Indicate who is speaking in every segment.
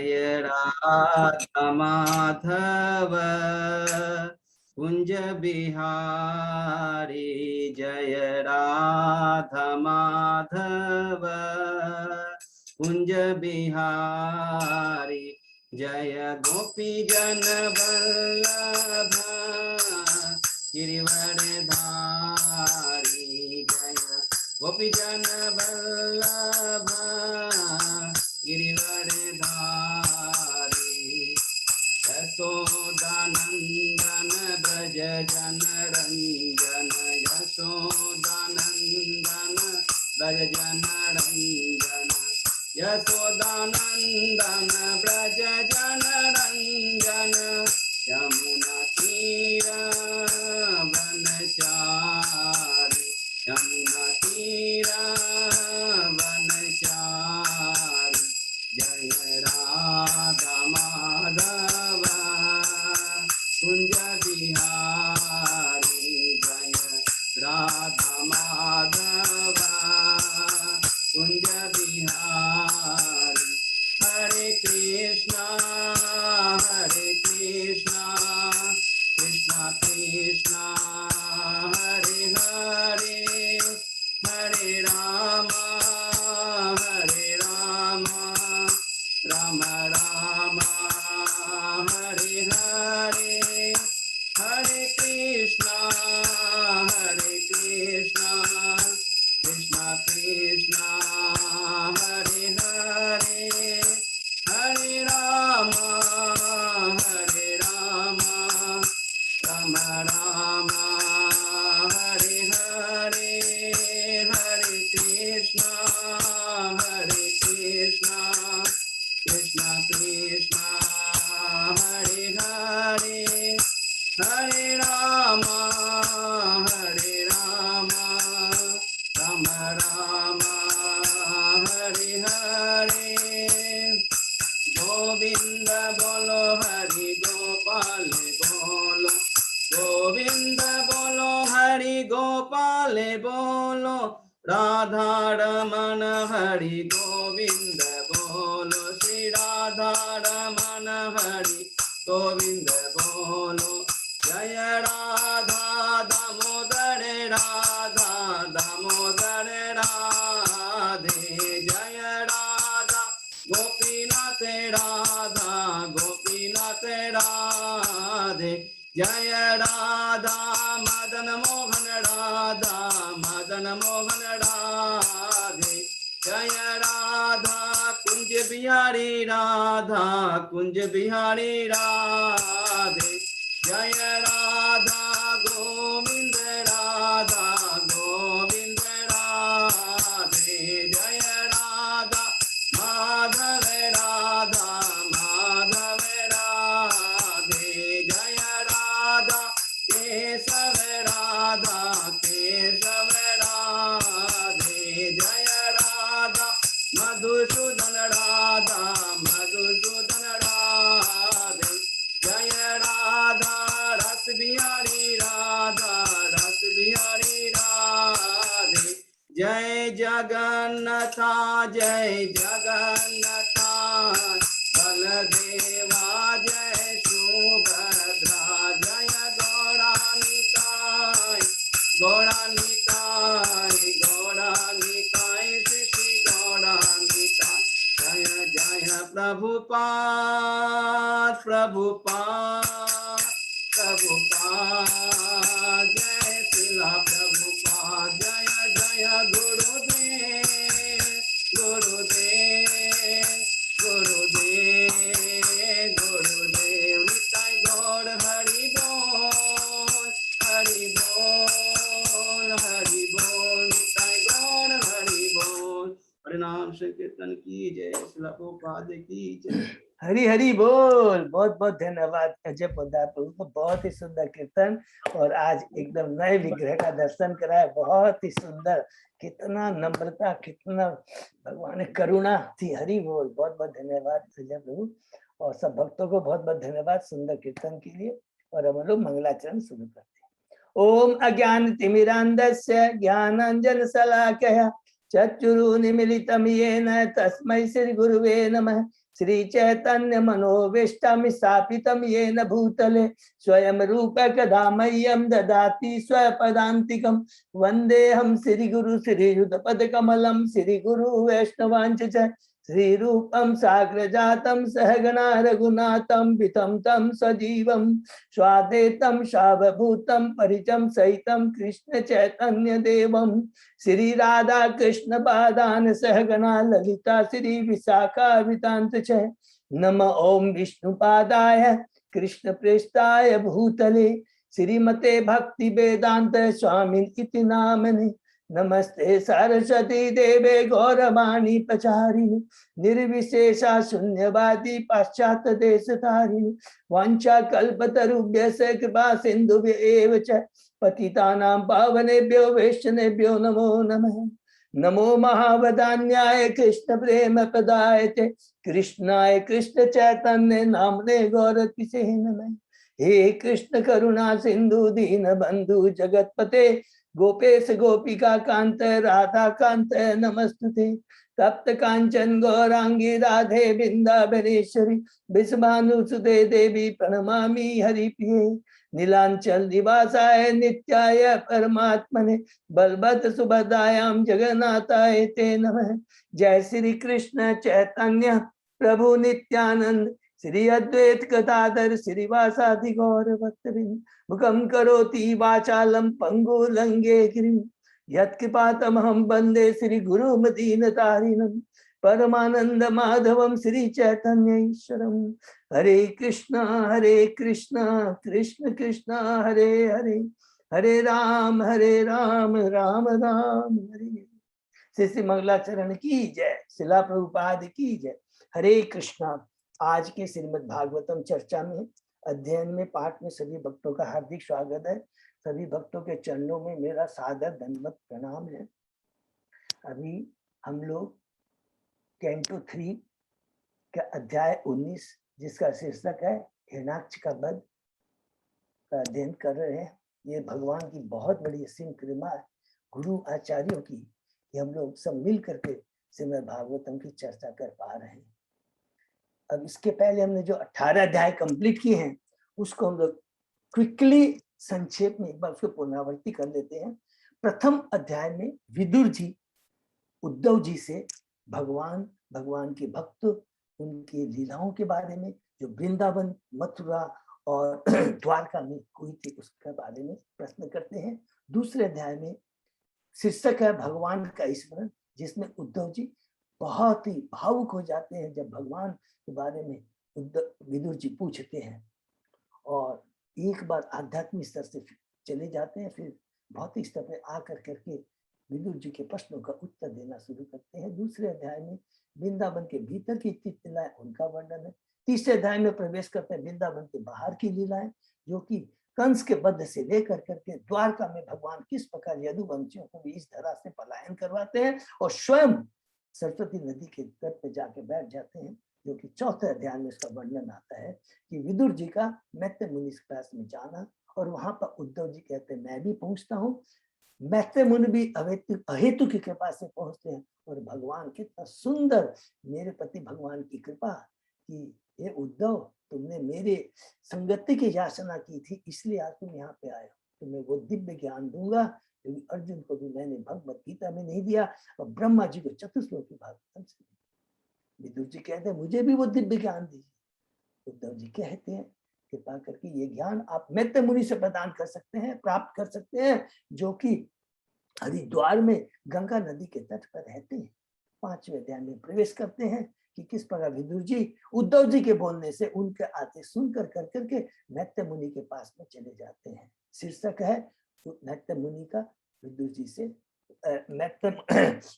Speaker 1: जय राधा माधव कुंज बिहारी, जय राधा माधव कुंज बिहारी, जय गोपी जन वल्लभ गिरिवरधारी, जय गोपी जन वल्लभ गिरिवरधारी, यशोदानंदन ब्रज जन रंजन, यशोदानंदन ब्रज जन रंजन, यशोदानंदन ब्रज जन रंजन, यमुना तीर वनचारी, यमुना तीर वनचारी, जय राधा माधव कुंज बिहारी, जय राधा माधव कुंज बिहारी, हरे कृष्णा कृष्णा कृष्णा हरे हरे, हरे राम राम राम हरे हरे, हरे कृष्णा कृष्णा कृष्णा हरे हरे, हरे राम राम राम हरे हरे, हरे कृष्णा कृष्णा कृष्णा हरे हरे, हरे राम राम राम हरे हरे, गोविंद बोलो हरि गोपाल बोलो, गोविंद बोलो हरि गोपाल बोलो, राधा रमन हरि गोविंद बोलो, श्री राधा रमन हरि गोविंद बोलो, जय राधा दामोदर राधा दामोदर राधे, जय राधा गोपीनाथ राधा गोपीनाथ राधे, जय राधा मदन मोहन राधा मदन मोहन राधे, जय राधा कुंज बिहारी राधा कुंज बिहारी राधे, जय राधा गोविंद राधा गोविंद राधे, जय राधा माधव राधे, जय राधा केशव राधे, जय राधा मधुसूदन राधे, जय राधा रस बिहारी राधे, जय जगन्नाथा बलदेवा जय सुभद्रा, जय गौरानिताय श्री गौरानिताय, जय जय प्रभुपाद जय शिला प्रभुपाद, जय जय गुरुदेव निताय गौर हरि बोल निताय गौर हरि बोल, प्रणाम संकीर्तन की जय, शिला प्रभुपाद की जय।
Speaker 2: हरि हरि बोल। बहुत बहुत धन्यवाद अजय पोद्दार प्रभु को, बहुत ही सुंदर कीर्तन, और आज एकदम नए विग्रह का दर्शन कराया, बहुत ही सुंदर, कितना नम्रता, कितना भगवान करुणा थी। हरि बोल। बहुत बहुत धन्यवाद अजय प्रभु, और सब भक्तों को बहुत बहुत धन्यवाद सुंदर कीर्तन के लिए। और हम लोग मंगलाचरण शुरू करते हैं। ओम अज्ञान तिमिरांधस्य ज्ञानांजन शलाकया चक्षुरुन्मीलितं येन तस्मै श्री गुरुवे नमः। श्री चैतन्य मनोविष्टम स्थापितम येन भूतले स्वयं रूप कदा मह्यम ददाति स्वपदान्तिकम वंदे हम श्री गुरु श्री युत पद कमलम श्री गुरु वैष्णवांच च श्री रूपम साग्र जातम सहगना रघुनाथम वितम तम सजीवम स्वादेतम सावभूतम परिचम सहितम कृष्ण चैतन्य देवम श्री राधा कृष्ण पादान सहगना ललिता श्री विशाखा वितांत च नम ओम विष्णुपादाय कृष्ण प्रेष्ठाय भूतले श्रीमते भक्ति वेदांत स्वामी इति नामने नमस्ते सरस्वती देवे गौरवाणी प्रचारिणी निर्विशेषा शून्यवादी पाश्चात्य देश तारिणी वांछा कल्पतरुभ्यस्य कृपा सिंधुभ्य एव च पतितानां पावनेभ्यो वैष्णवेभ्यो नमो नमः। नमो महावदान्याय कृष्ण प्रेम प्रदायते कृष्णाय कृष्ण चैतन्य नामने गौरतिसे नमः। हे कृष्ण करुणा सिंधु दीन बंधु जगतपते गोपेश गोपिका कांत राधा कांत नमस्तुते तप्त कांचन गौरांगी राधे बिंदावनेश्वरी विश्वानुसुते देवी प्रणमामि हरिप्रिये नीलांचल निवासाय नित्याय परमात्मने बलभद्र सुभद्रायां जगन्नाथाय ते नमः। जय श्री कृष्ण चैतन्य प्रभु नित्यानंद श्री अद्वैत गदाधर श्रीवासादि गौर भक्तवृंद मुखम करोति वाचालम पंगु लंगे गिरिम यत्कृपातमहं वंदे श्री गुरु मदीनतारिणं परमानंद माधवम श्री चैतन्य ईश्वरम। हरे कृष्णा कृष्ण कृष्ण हरे हरे हरे राम राम राम हरे। श्री मंगलाचरण की जय, शिला प्रभुपाद की जय। हरे कृष्णा। आज के श्रीमद् भागवतम चर्चा में अध्ययन में पाठ में सभी भक्तों का हार्दिक स्वागत है। सभी भक्तों के चरणों में मेरा सादर दंडवत प्रणाम है। अभी हम लोग कैंटो 3 का अध्याय 19 जिसका शीर्षक है हिरण्याक्ष का वध का अध्ययन कर रहे हैं। ये भगवान की बहुत बड़ी असीम कृपा है, गुरु आचार्यों की, कि हम लोग सब मिल करके श्रीमद् भागवतम की चर्चा कर पा रहे हैं। अब इसके पहले हमने जो 18 अध्याय कंप्लीट किए हैं उसको हम लोग क्विकली संक्षेप में एक बार उसको पुनरावृत्ति कर लेते हैं। प्रथम अध्याय में विदुर जी उद्धव जी से भगवान के भक्त उनकी लीलाओं के बारे में, जो वृंदावन मथुरा और द्वारका में हुई थी उसके बारे में प्रश्न करते हैं। दूसरे अध्याय में शीर्षक है भगवान का स्मरण, जिसमें उद्धव जी बहुत ही भावुक हो जाते हैं जब भगवान के बारे में विदुर जी पूछते हैं, और एक बार आध्यात्मिक स्तर से चले जाते हैं, फिर भौतिक स्तर पर आकर करके विदुर जी के प्रश्नों का उत्तर देना शुरू करते हैं। दूसरे अध्याय में वृंदावन के भीतर की लीलाएं उनका वर्णन है। तीसरे अध्याय में प्रवेश करते हैं वृंदावन के बाहर की लीलाएं, जो कि कंस के वध से लेकर करके द्वारका में भगवान किस प्रकार यदुवंशियों को भी इस धरा से पलायन करवाते हैं और स्वयं सरस्वती नदी के तट पे जाके बैठ जाते हैं, जो कि चौथे अध्याय में इसका वर्णन आता है कि विदुर जी का मैत्रेय मुनि के पास में जाना, और वहां पर उद्धव जी कहते हैं मैं भी पहुंचता हूँ। मैत्रेय मुनि भी अहेतु की कृपा से पहुंचते हैं, और भगवान कितना सुंदर मेरे प्रति भगवान की कृपा कि हे उद्धव, तुमने मेरे संगति की याचना की थी, इसलिए आज तुम यहाँ पे आए हो। तुम्हें वो दिव्य ज्ञान दूंगा क्योंकि अर्जुन को भी मैंने भगवत गीता में नहीं दिया और ब्रह्मा जी को चतुश्लोकी भागवतम से। विदुर जी कहते हैं मुझे भी वो दिव्य ज्ञान दीजिए। उद्धव जी कहते हैं कृपा करके ये ज्ञान आप मैत्रेय मुनि से प्रदान कर सकते हैं, प्राप्त कर सकते हैं, जो कि हरिद्वार में गंगा नदी के तट पर रहते हैं। 5वें अध्याय में प्रवेश करते हैं कि किस प्रकार विदुर जी उद्धव जी के बोलने से उनके आते सुनकर कर करके मैत्रेय मुनि के पास में चले जाते हैं। शीर्षक है मैत्रेय मुनि का विदुर जी से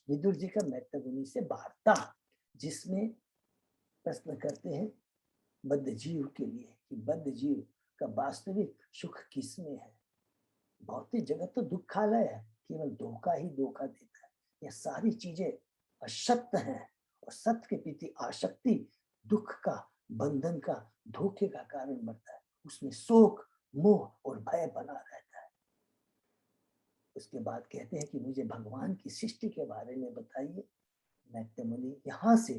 Speaker 2: विदुर जी का मैत्रेय मुनि से वार्ता, जिसमें प्रश्न करते हैं बद्ध जीव के लिए कि बद्ध जीव का वास्तविक सुख किसमें है। भौतिक जगत तो दुखालय है, केवल धोखा ही धोखा देता है। ये सारी चीजें असत्य हैं और सत्य के प्रति आसक्ति दुख का, बंधन का, धोखे का कारण बनता है। उसमें शोक, मोह और भय बना रहता है। उसके बाद कहते हैं कि मुझे भगवान की सृष्टि के बारे में बताइए। मैत्रेय मुनि यहाँ से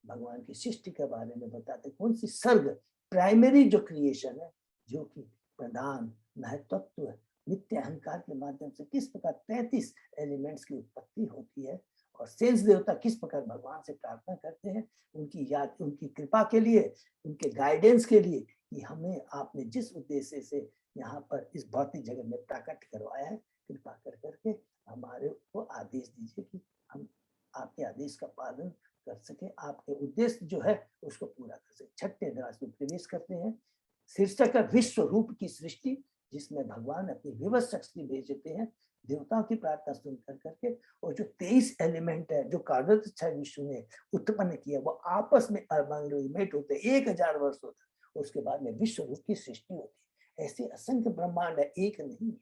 Speaker 2: भगवान की सृष्टि के बारे में बताते हैं, कौन सी सर्ग प्राइमरी जो क्रिएशन है, जो कि प्रधान महत्वत्व नित्य अहंकार के माध्यम से किस प्रकार 33 एलिमेंट्स की उत्पत्ति होती है, और सेंस देवता किस प्रकार भगवान से प्रार्थना करते हैं उनकी याद, उनकी कृपा के लिए, उनके गाइडेंस के लिए, कि हमें आपने जिस उद्देश्य से यहाँ पर इस भौतिक जगत में प्रकट करवाया है, कृपा कर करके हमारे को आदेश दीजिए कि हम आपके आदेश का पालन कर सके, आपके उद्देश्य जो है उसको पूरा कर सके। छठे अध्याय में प्रवेश करते हैं। शीर्षक है विश्व रूप की सृष्टि, जिसमें भगवान अपनी विवश शक्ति भेजते हैं देवताओं की प्रार्थना सुन कर करके, और जो 23 एलिमेंट है जो कार्योदय विश्व ने उत्पन्न किया, वो आपस में अमांगमेट होते, 1000 वर्ष होता है, उसके बाद में विश्व रूप की सृष्टि होती है। ऐसे असंख्य ब्रह्मांड है, एक नहीं।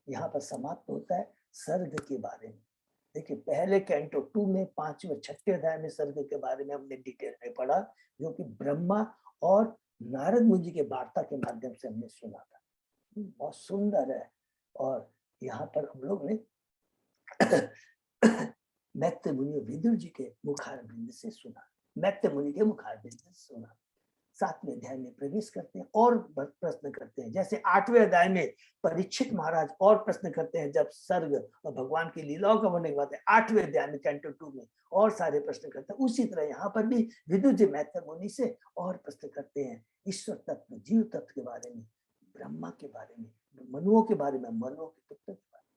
Speaker 2: यहाँ पर समाप्त होता है सर्ग के बारे में। देखिए पहले कैंटो 2 में 5वें 6ठे अध्याय में सर्ग के बारे में हमने डिटेल में पढ़ा, जो कि ब्रह्मा और नारद मुनि के वार्ता के माध्यम से हमने सुना था। बहुत सुंदर है। और यहाँ पर हम लोग ने मैत्रेय मुनि और विदुर जी के मुखारबिंद से सुना, मैत्रेय मुनि के मुखारबिंद से सुना। 7वें अध्याय में प्रवेश करते हैं और प्रश्न करते हैं। जैसे 8वें अध्याय में परीक्षित महाराज और प्रश्न करते हैं जब सर्ग और भगवान की लीलाओं का वर्णन करते हैं, 8वें अध्याय में कैंटो 2 में और सारे प्रश्न करते हैं। उसी तरह यहाँ पर भी विदुर जी मैत्रेय मुनि से और प्रश्न करते हैं ईश्वर तत्व, जीव तत्व के बारे में, ब्रह्मा के बारे में, मनुओं के बारे में, मनुओं के तत्व के बारे में।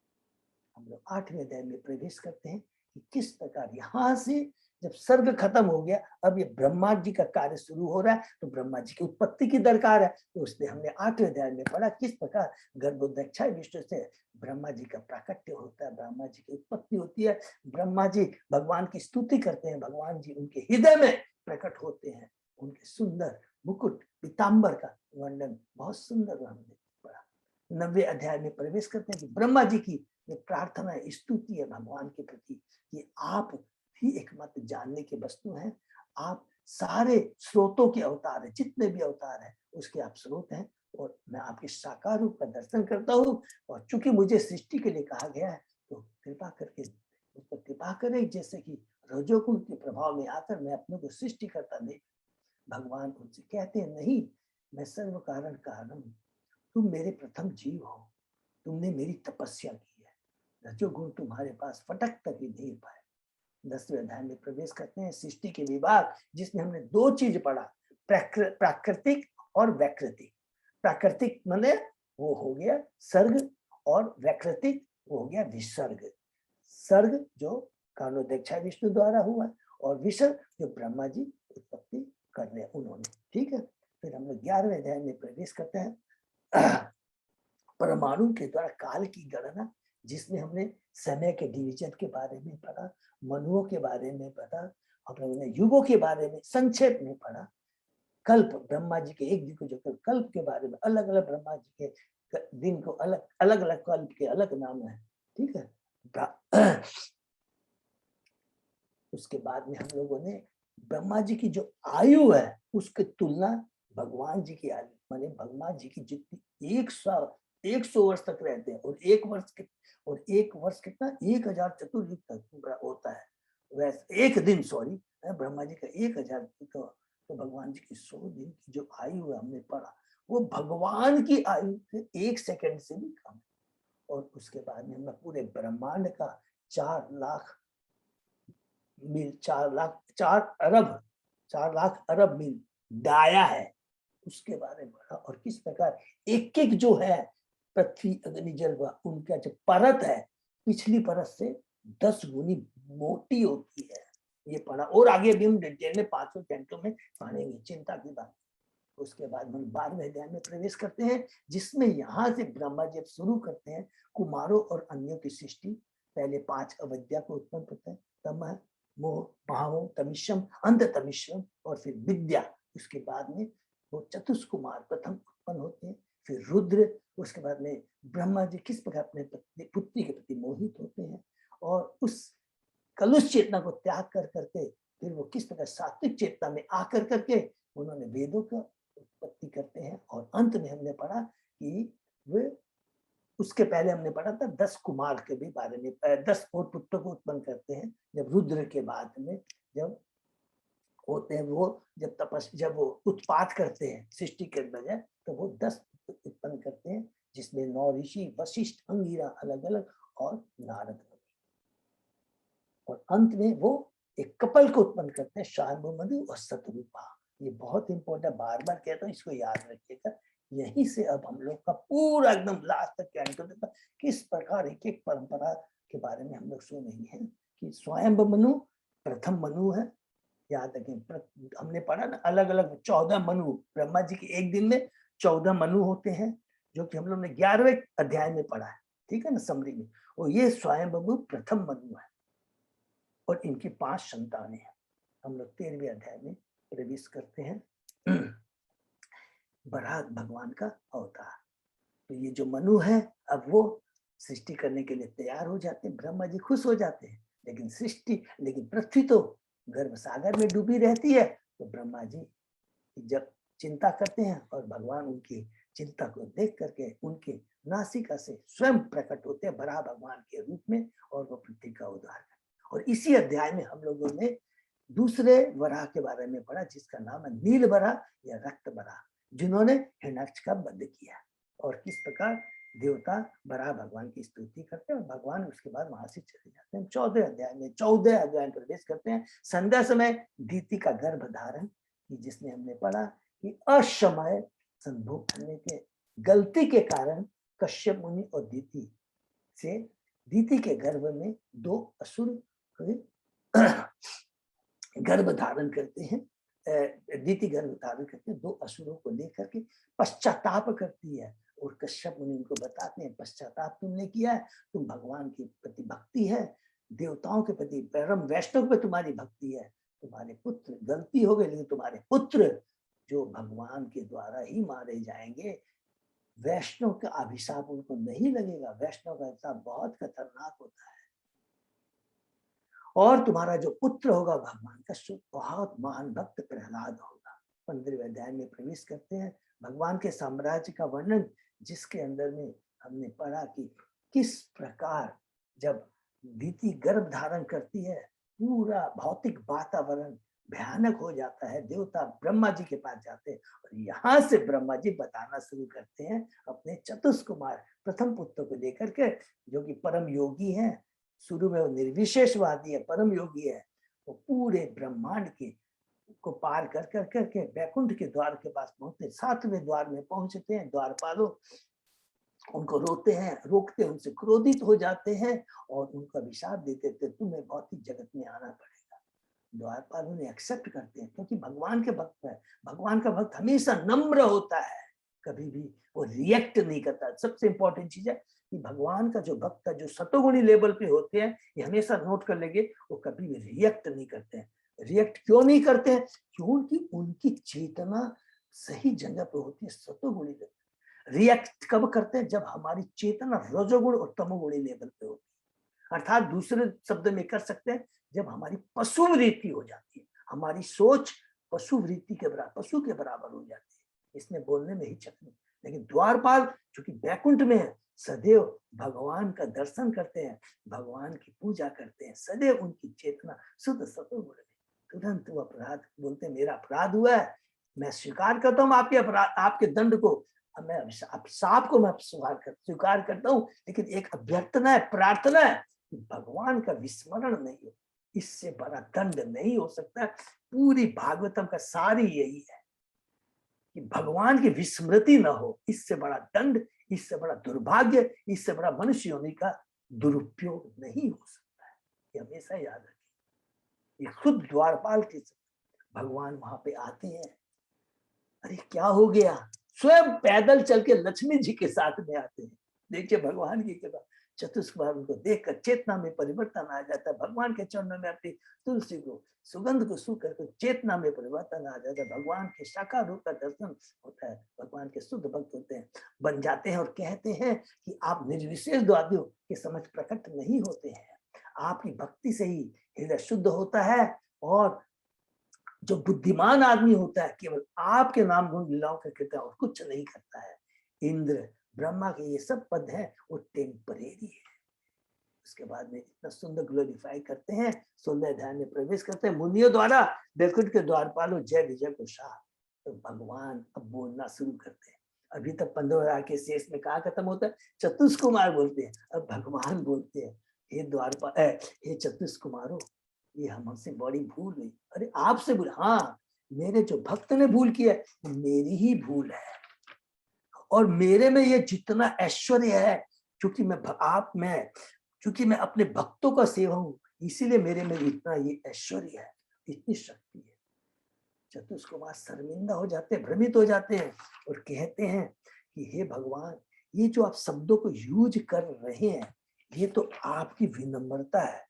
Speaker 2: हम लोग 8वें अध्याय में प्रवेश करते हैं कि किस प्रकार यहाँ से जब सर्ग खत्म हो गया, अब ये ब्रह्मा जी का कार्य शुरू हो रहा है, तो ब्रह्मा जी की उत्पत्ति की दरकार है। तो उसने हमने 8वें अध्याय में पढ़ा किस प्रकार गर्भोदक्षाय विष्णु से ब्रह्मा जी का प्राकट्य होता है, ब्रह्मा जी की उत्पत्ति होती है, ब्रह्मा जी भगवान की स्तुति करते हैं, भगवान जी उनके हृदय में प्रकट होते हैं, उनके सुंदर मुकुट पीताम्बर का वर्णन बहुत सुंदर हमने पढ़ा। 9वें अध्याय में प्रवेश करते हैं कि ब्रह्मा जी की प्रार्थना स्तुति है भगवान के प्रति कि आप ही एकमात्र जानने के वस्तु हैं, आप सारे स्रोतों के अवतार है, जितने भी अवतार है उसके आप स्रोत हैं, और मैं आपके साकार रूप का दर्शन करता हूँ, और चूंकि मुझे सृष्टि के लिए कहा गया है तो कृपा करके उस पर कृपा करें, जैसे कि रजोगुण के प्रभाव में आकर मैं अपने को सृष्टि करता नहीं। भगवान उनसे कहते हैं नहीं, मैं सर्व कारण कारण हूँ, तुम मेरे प्रथम जीव हो, तुमने मेरी तपस्या की है, रजोगुण तुम्हारे पास फटक तक ही नहीं पाए। 10वें अध्याय में प्रवेश करते हैं सृष्टि के विभाग, जिसमें हमने 2 चीज पढ़ा, प्राकृतिक और वैकृतिक। प्राकृतिक माने वो हो गया सर्ग, और वैकृतिक वो हो गया विसर्ग। सर्ग जो कारणोदक्षाय विष्णु द्वारा हुआ, और विसर्ग जो ब्रह्मा जी उत्पत्ति कर रहे उन्होंने। ठीक है, फिर हम लोग 11वें अध्याय में प्रवेश करते हैं परमाणु के द्वारा काल की गणना, जिसमें हमने समय के डिवीजन के बारे में पढ़ा, मनुओं के बारे में पढ़ा, हम लोगों ने युगों के बारे में संक्षेप में पढ़ा, कल्प ब्रह्मा जी के एक दिन को जो कल्प के बारे में, अलग अलग ब्रह्मा जी के दिन को अलग अलग अलग कल्प के अलग नाम है। ठीक है, उसके बाद में हम लोगों ने ब्रह्मा जी की जो आयु है उसकी तुलना भगवान जी की आयु, माने भगवान जी की जितनी 100 वर्ष तक रहते हैं, और एक वर्ष कितना 1000 चतुर्युग तक होता है। वैसे एक दिन ब्रह्मा जी का 1000 तो भगवान जी की 100 दिन की जो आयु है हमने पढ़ा, वो भगवान की आयु से 1 सेकंड से भी कम। और उसके बाद में हमने पूरे ब्रह्मांड का 4 लाख मील, 4 लाख अरब मील दाया है, उसके बारे में पढ़ा। और किस प्रकार एक एक जो है पृथ्वी अग्नि जल उनका जो परत है पिछली परत से 10 गुनी मोटी होती है, ये पढ़ा। और आगे भी हम डिटेल में 5 कैंटों में पढ़ेंगे, चिंता की बात। उसके बाद हम 12वें अध्याय में प्रवेश करते हैं, जिसमें यहाँ से ब्रह्मा जी शुरू करते हैं कुमारों और अन्यों की सृष्टि। पहले 5 अविद्या को उत्पन्न करते हैं, तमः मोह भावों तमिश्रम अंध तमिश्रम, और फिर विद्या। उसके बाद में वो चतुष्कुमार प्रथम उत्पन्न होते हैं, फिर रुद्र। उसके बाद में ब्रह्मा जी किस प्रकार अपने पुत्री के प्रति मोहित होते हैं, और उस कलुष चेतना को त्याग कर करके फिर वो किस प्रकार सात्विक चेतना में आकर करके उन्होंने वेदों का उत्पत्ति करते हैं। और अंत में हमने पढ़ा कि वे, उसके पहले हमने पढ़ा था 10 कुमार के भी बारे में, 10 और पुत्रों को उत्पन्न करते हैं, जब रुद्र के बाद में जब होते हैं, वो जब वो उत्पात करते हैं सृष्टि के बजाय, तो वो 10 उत्पन्न करते हैं, जिसमें 9 ऋषि, वशिष्ठ, अंगिरा अलग अलग और नारद। और अंत में वो एक कपल को उत्पन्न करते हैं, शांभु मधु और सतरूपा। ये बहुत इंपॉर्टेंट, बार बार कहता हूँ, इसको याद रखिएगा। यहीं से अब हम लोग का पूरा एकदम लास्ट तक क्या तक किस प्रकार एक एक परंपरा के बारे में हम लोग सुनेंगे हैं कि स्वयं मनु प्रथम मनु है। याद रखें, हमने पढ़ा ना, अलग अलग 14 मनु, ब्रह्मा जी के एक दिन में 14 मनु होते हैं, जो कि हम लोग ने 11वें अध्याय में पढ़ा है, ठीक है ना, समरी में। और ये स्वयं प्रथम मनु है और इनकी 5 संतानें हैं। हम लोग 13वें अध्याय में प्रवेश करते हैं। बराह भगवान का अवतार। तो ये जो मनु है, अब वो सृष्टि करने के लिए तैयार हो जाते हैं। ब्रह्मा जी खुश हो जाते हैं, लेकिन पृथ्वी तो गर्भ सागर में डूबी रहती है। तो ब्रह्मा जी जब चिंता करते हैं और भगवान उनकी चिंता को देख करके उनके नासिका से स्वयं प्रकट होते हैं बराह भगवान के रूप में, और वो पृथ्वी का उद्धार करते हैं। और इसी अध्याय में हम लोगों ने दूसरे वराह के बारे में पढ़ा, जिसका नाम है नील वराह या रक्त वराह, जिन्होंने हिरण्याक्ष का वध किया। और किस प्रकार देवता बराह भगवान की स्तुति करते हैं और भगवान उसके बाद वहां से चले जाते हैं। 14 अध्याय में प्रवेश करते हैं। संध्या समय दीति का गर्भ धारण, जिसमें हमने पढ़ा कि अशमय संभोग करने के गलती के कारण कश्यप मुनि और दीति के गर्भ में 2 असुर गर्भ धारण करते हैं। दीति गर्भ धारण करते हैं, 2 असुरों को लेकर के पश्चाताप करती है। और कश्यप मुनि उनको बताते हैं, पश्चाताप तुमने किया है, तुम भगवान के प्रति भक्ति है, देवताओं के प्रति, परम वैष्णव पे तुम्हारी भक्ति है, तुम्हारे पुत्र, गलती हो गई, लेकिन तुम्हारे पुत्र जो भगवान के द्वारा ही मारे जाएंगे, वैष्णव का अभिशाप उनको नहीं लगेगा। वैष्णव का अभिशाप बहुत खतरनाक होता है। और तुम्हारा जो पुत्र होगा भगवान का बहुत महान भक्त प्रहलाद होगा। 15वें अध्याय में प्रवेश करते हैं। भगवान के साम्राज्य का वर्णन, जिसके अंदर में हमने पढ़ा कि किस प्रकार जब दीति गर्भ धारण करती है, पूरा भौतिक वातावरण भयानक हो जाता है। देवता ब्रह्मा जी के पास जाते हैं और यहाँ से ब्रह्मा जी बताना शुरू करते हैं अपने चतुष्कुमार प्रथम पुत्र को लेकर के, जो कि परम योगी हैं। शुरू में वो निर्विशेषवादी है, परम योगी है। वो पूरे ब्रह्मांड को पार कर करके वैकुंठ के द्वार के पास पहुंचते, 7वें द्वार में पहुंचते हैं। द्वारपालों उनको रोते हैं, रोकते, उनसे क्रोधित हो जाते हैं और उनका विषाद देते थे, तुम्हें भौतिक जगत में आना पड़ेगा। द्वारपाल उन्हें एक्सेप्ट करते हैं, क्योंकि भगवान के भक्त है। भगवान का भक्त हमेशा नम्र होता है, कभी भी वो रिएक्ट नहीं करता। सबसे इंपॉर्टेंट चीज है कि भगवान का जो भक्त है, जो सतोगुणी लेवल पे होते हैं, ये हमेशा नोट कर लेंगे, वो कभी भी रिएक्ट नहीं करते हैं। रिएक्ट क्यों नहीं करते हैं? क्योंकि उनकी चेतना सही जगह पे होती है, सतोगुणी लेवल। रिएक्ट कब करते हैं? जब हमारी चेतना रजोगुण और तमोगुणी लेवल पे होती है। अर्थात दूसरे शब्द में कर सकते हैं, जब हमारी पशु वृत्ति हो जाती है, हमारी सोच पशु वृत्ति के बराबर, पशु के बराबर हो जाती है, इसमें बोलने में हिचक नहीं। लेकिन द्वारपाल जो कि वैकुंठ में है, सदैव भगवान का दर्शन करते हैं, भगवान की पूजा करते हैं, सदैव उनकी चेतना शुद्ध सतोगुण में। तुरंत वो अपराध बोलते हैं, मेरा अपराध हुआ है, मैं स्वीकार करता हूँ आपके अपराध, आपके दंड को, मैं साप को मैं स्वीकार करता हूँ, लेकिन एक अभ्यर्थना है, प्रार्थना है कि भगवान का विस्मरण नहीं हो। इससे बड़ा दंड नहीं हो सकता। पूरी भागवतम का सारी यही है कि भगवान की विस्मृति न हो। इससे बड़ा दंड, इससे बड़ा दुर्भाग्य, इससे बड़ा मनुष्य होने का दुरुपयोग नहीं हो सकता है। ये हमेशा याद रखें। ये खुद द्वारपाल के भगवान वहां पे आते हैं। अरे क्या हो गया, स्वयं पैदल चल के लक्ष्मी जी के साथ में आते हैं। देखिए भगवान की कृपा, चतुष्कुमार उनको देखकर चेतना में परिवर्तन आ जाता है। भगवान के चरणों में अपनी तुलसी को, सुगंध को सूख करके चेतना में परिवर्तन आ जाता है। भगवान के साकार रूप का दर्शन होता है। भगवान के शुद्ध भक्त होते हैं, बन जाते हैं और कहते हैं कि आप निर्विशेषवादियों के समझ प्रकट नहीं होते हैं, आपकी भक्ति से ही हृदय शुद्ध होता है। और जो बुद्धिमान आदमी होता है, केवल आपके नाम गुण लीलाओं का कीर्तन और कुछ नहीं करता है। इंद्र, ब्रह्मा के ये सब पद हैं, वो टेम्परेरी है, उसके बाद में इतना सुंदर ग्लोरीफाई करते हैं, 16 अध्याय में प्रवेश करते हैं। मुनियों द्वारा बैकुंठ के द्वारपालों जय विजय को शाह। तो भगवान अब बोलना शुरू करते हैं। अभी तक 15 के शेष में कहा खत्म होता है, चतुष कुमार बोलते हैं, अब भगवान बोलते हैं, हे द्वारपाल, हे चतुष कुमारों, ये हमसे बड़ी भूल हुई। अरे आपसे भूल? हाँ, मेरे जो भक्त ने भूल किया मेरी ही भूल है, और मेरे में ये जितना ऐश्वर्य है, क्योंकि क्योंकि मैं अपने भक्तों का सेवा हूं, इसीलिए मेरे में इतना ये ऐश्वर्य है, इतनी शक्ति है। चतुष कुमार शर्मिंदा हो जाते हैं, भ्रमित हो जाते हैं और कहते हैं कि हे भगवान, ये जो आप शब्दों को यूज कर रहे हैं, ये तो आपकी विनम्रता है।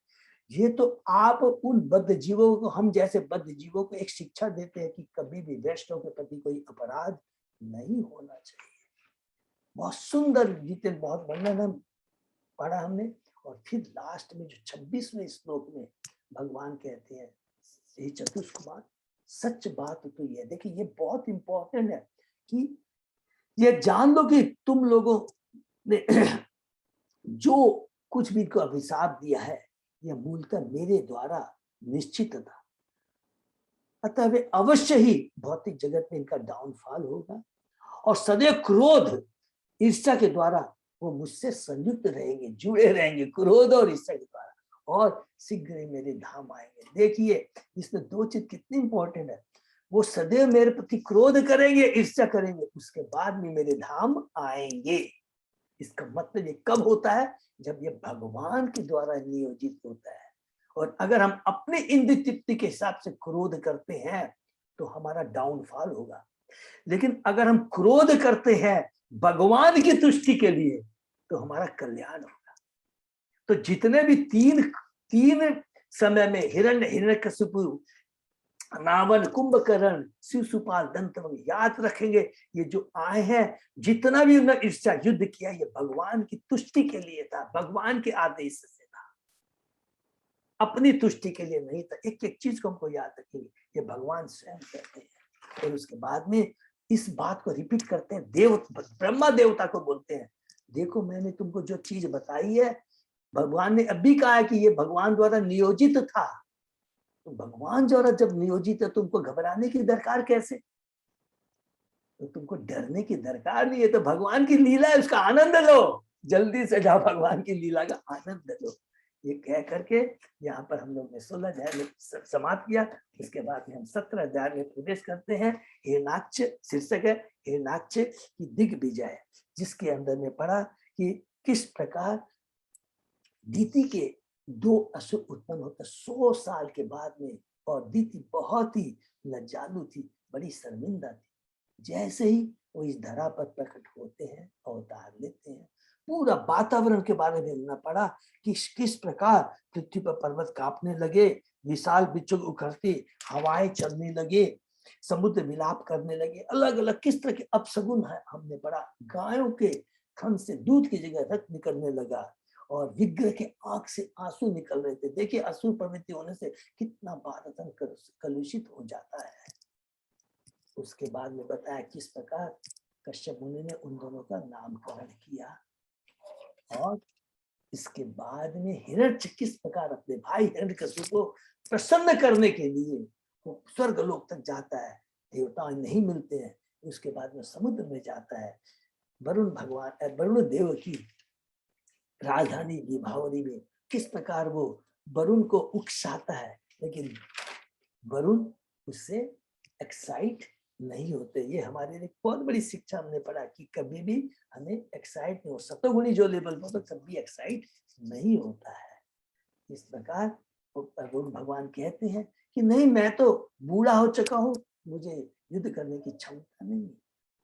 Speaker 2: ये तो आप उन बद्ध जीवों को, हम जैसे बद्ध जीवों को एक शिक्षा देते हैं कि कभी भी वैष्णव के प्रति कोई अपराध नहीं होना चाहिए। बहुत सुंदर गीते, बहुत वर्णन पढ़ा हमने। और फिर लास्ट में जो 26वें श्लोक में भगवान कहते हैं, हे चतुष कुमार, सच बात तो ये, देखिए ये बहुत इंपॉर्टेंट है कि ये जान लो कि तुम लोगों ने जो कुछ भी को अभिशाप दिया है, यह मूलतः मेरे द्वारा निश्चित था। अतः वे अवश्य ही भौतिक जगत में इनका डाउनफॉल होगा, और सदैव क्रोध ईर्ष्या के द्वारा वो मुझसे संयुक्त रहेंगे, जुड़े रहेंगे, क्रोध और ईर्ष्या के द्वारा, और शीघ्र ही मेरे धाम आएंगे। देखिए इसमें दो चीज कितनी इंपॉर्टेंट है। वो सदैव मेरे प्रति क्रोध करेंगे, ईर्ष्या करेंगे, उसके बाद में मेरे धाम आएंगे। इसका मतलब ये कब होता है? जब ये भगवान के द्वारा नियोजित होता है। और अगर हम अपने इंद्र तृप्ति के हिसाब से क्रोध करते हैं तो हमारा डाउनफॉल होगा। लेकिन अगर हम क्रोध करते हैं भगवान की तुष्टि के लिए तो हमारा कल्याण होगा। तो जितने भी तीन समय में हिरण्यकशिपु, रावण, कुंभकर्ण, शिशुपाल, दंतवंग, याद रखेंगे ये जो आए हैं, जितना भी उन्होंने ईर्ष्या युद्ध किया, ये भगवान की तुष्टि के लिए था, भगवान के आदेश से था, अपनी तुष्टि के लिए नहीं था। एक एक चीज को हमको याद रखेंगे, ये भगवान स्वयं कहते हैं। और उसके बाद में इस बात को रिपीट करते हैं, ब्रह्मा देवता को बोलते हैं, देखो मैंने तुमको जो चीज बताई है, भगवान ने अभी कहा है कि ये भगवान द्वारा नियोजित था। तो भगवान द्वारा जब नियोजित है, तुमको घबराने की दरकार कैसे? तो तुमको डरने की दरकार नहीं है। तो भगवान की लीला है, उसका आनंद लो, जल्दी से जाओ, भगवान की लीला का आनंद लो। ये कह करके यहाँ पर हम लोग ने 16 अध्याय में समाप्त किया। इसके बाद में हम 17 अध्याय में प्रवेश करते हैं। हिरण्याक्ष शीर्षक है, हिरण्याक्ष की दिग्विजय, जिसके अंदर में पढ़ा कि किस प्रकार दीति के 2 असुर उत्पन्न होते 100 साल के बाद में, और दीति बहुत ही लज्जालु थी, बड़ी शर्मिंदा थी। जैसे ही वो इस धरा पर प्रकट होते हैं, अवतार लेते हैं, पूरा वातावरण के बारे में हमने पढ़ा कि किस प्रकार पृथ्वी पर पर्वत कांपने लगे, विशाल बिच्छू उखड़ती, हवाएं चलने लगे, समुद्र विलाप करने लगे, अलग अलग किस तरह के अपशगुन है हमने पढ़ा। गायों के थन से दूध की जगह रक्त निकलने लगा, और विग्रह के आंख से आंसू निकल रहे थे। देखिए असुर प्रवृत्ति होने से कितना वातावरण कलुषित हो जाता है। उसके बाद में बताया किस प्रकार कश्यप मुनि ने उन दोनों का नामकरण किया, और इसके बाद में हिरण्य किस प्रकार अपने भाई हिरण्यकशिपु को प्रसन्न करने के लिए वो स्वर्ग लोक तक जाता है, देवता नहीं मिलते हैं। उसके बाद में समुद्र में जाता है, वरुण देव की राजधानी विभावरी में किस प्रकार वो वरुण को उकसाता है, लेकिन वरुण उससे एक्साइट नहीं होते। ये हमारे लिए बहुत बड़ी शिक्षा हमने पढ़ा कि कभी भी हमें एक्साइट नहीं हो, सतोगुणी जो लेवल पर तो कभी एक्साइट नहीं होता है। इस प्रकार वरुण भगवान कहते हैं कि नहीं, मैं तो बूढ़ा हो चुका हूँ, मुझे युद्ध करने की क्षमता नहीं,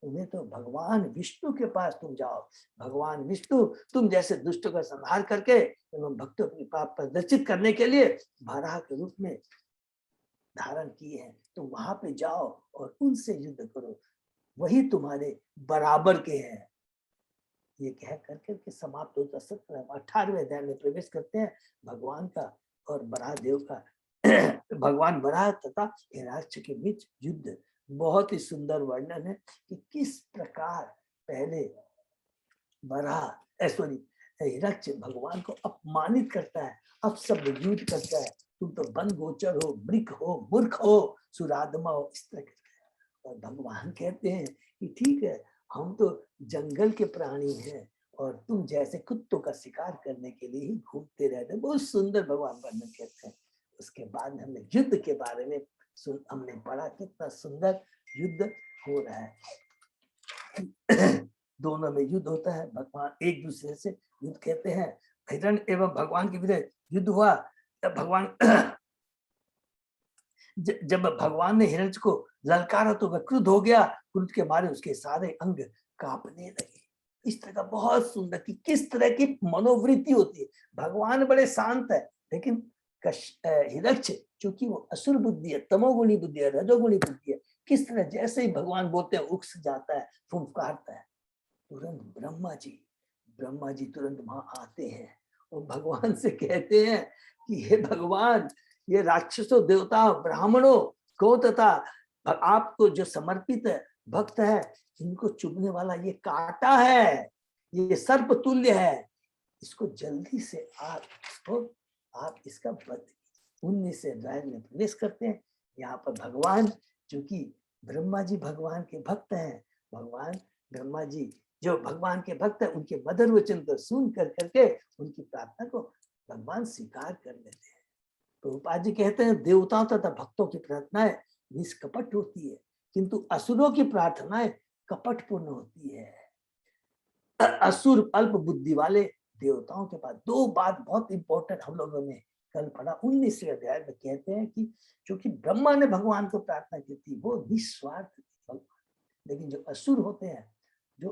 Speaker 2: तुम्हें तो भगवान विष्णु के पास तुम जाओ। भगवान विष्णु तुम जैसे दुष्टों का संहार करके एवं भक्तों अपनी पाप प्रदर्शित करने के लिए वराह के रूप में धारण किए हैं, तो वहां पे जाओ और उनसे युद्ध करो, वही तुम्हारे बराबर के हैं। ये कह करके के समाप्त होता 18वें अध्याय में प्रवेश करते हैं भगवान का और बराह देव का भगवान बराह तथा हिरण्याक्ष के बीच युद्ध। बहुत ही सुंदर वर्णन है कि किस प्रकार पहले हिरण्यक्ष भगवान को अपमानित करता है, अपशब्द युद्ध करता है, तुम तो वन गोचर हो, मृग हो, मूर्ख हो, सुरादमा हो, इस तरह के। और भगवान कहते हैं कि ठीक है, हम तो जंगल के प्राणी हैं और तुम जैसे कुत्तों का शिकार करने के लिए ही घूमते रहते। बहुत सुंदर भगवान वर्णन कहते हैं। उसके बाद हमने युद्ध के बारे में हमने पढ़ा, कितना सुंदर युद्ध हो रहा है। दोनों में युद्ध होता है, भगवान एक दूसरे से युद्ध कहते हैं। हिरण्य एवं भगवान के बीच युद्ध हुआ तब भगवान जब भगवान ने हिरण्य को ललकारा तो वह क्रुद्ध हो गया, क्रुद्ध के मारे उसके सारे अंग कांपने लगे। इस तरह का बहुत सुंदर कि किस तरह की मनोवृत्ति होती है। भगवान बड़े शांत है, लेकिन हिरण्य चूंकि वो असुर बुद्धि है, तमोगुणी बुद्धि है, रजोगुणी बुद्धि है, किस तरह जैसे ही भगवान बोलते हैं उकस जाता है, फुंफकारता है। तुरंत ब्रह्मा जी तुरंत वहां आते हैं और भगवान से कहते हैं कि हे भगवान, ये राक्षसों, देवता, ब्राह्मणों को तथा आपको जो समर्पित भक्त है, इनको चुभने वाला ये कांटा है, ये सर्प तुल्य है, इसको जल्दी से आप इसका वध। 19 अध्याय में प्रवेश करते हैं। यहाँ पर भगवान, चूंकि ब्रह्मा जी भगवान के भक्त हैं, भगवान ब्रह्मा जी जो भगवान के भक्त हैं, उनके मधुर वचन को सुन करके उनकी प्रार्थना को भगवान स्वीकार कर लेते हैं। प्रभुपाद जी कहते हैं देवताओं तथा भक्तों की प्रार्थनाएं निष्कपट होती है, किंतु असुरों की प्रार्थनाएं कपटपूर्ण होती है। असुर अल्प बुद्धि वाले देवताओं के पास दो बात बहुत इंपॉर्टेंट हम लोगों ने कल पढ़ा। 19वें अध्याय में कहते हैं कि क्योंकि ब्रह्मा ने भगवान को प्रार्थना की थी, वो निस्वार्थ थी भगवान, लेकिन जो असुर होते हैं, जो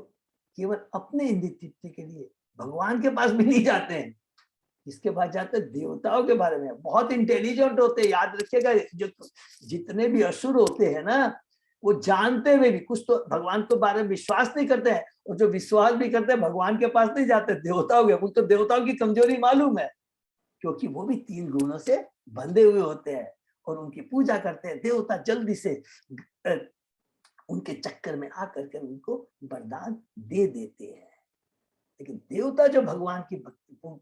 Speaker 2: केवल अपने इंद्रिय तृप्ति के लिए भगवान के पास भी नहीं जाते हैं, इसके बाद जाते हैं देवताओं के बारे में, बहुत इंटेलिजेंट होते हैं। याद रखिएगा, जो जितने भी असुर होते हैं ना, वो जानते हुए भी कुछ तो भगवान के बारे में विश्वास नहीं करते हैं, और जो विश्वास भी करते हैं भगवान के पास नहीं जाते, देवताओं के। उनको देवताओं की कमजोरी मालूम है, क्योंकि वो भी 3 गुणों से बंधे हुए होते हैं और उनकी पूजा करते हैं। देवता जल्दी से उनके चक्कर में आकर के उनको वरदान दे देते हैं। लेकिन देवता जो भगवान की भक्ति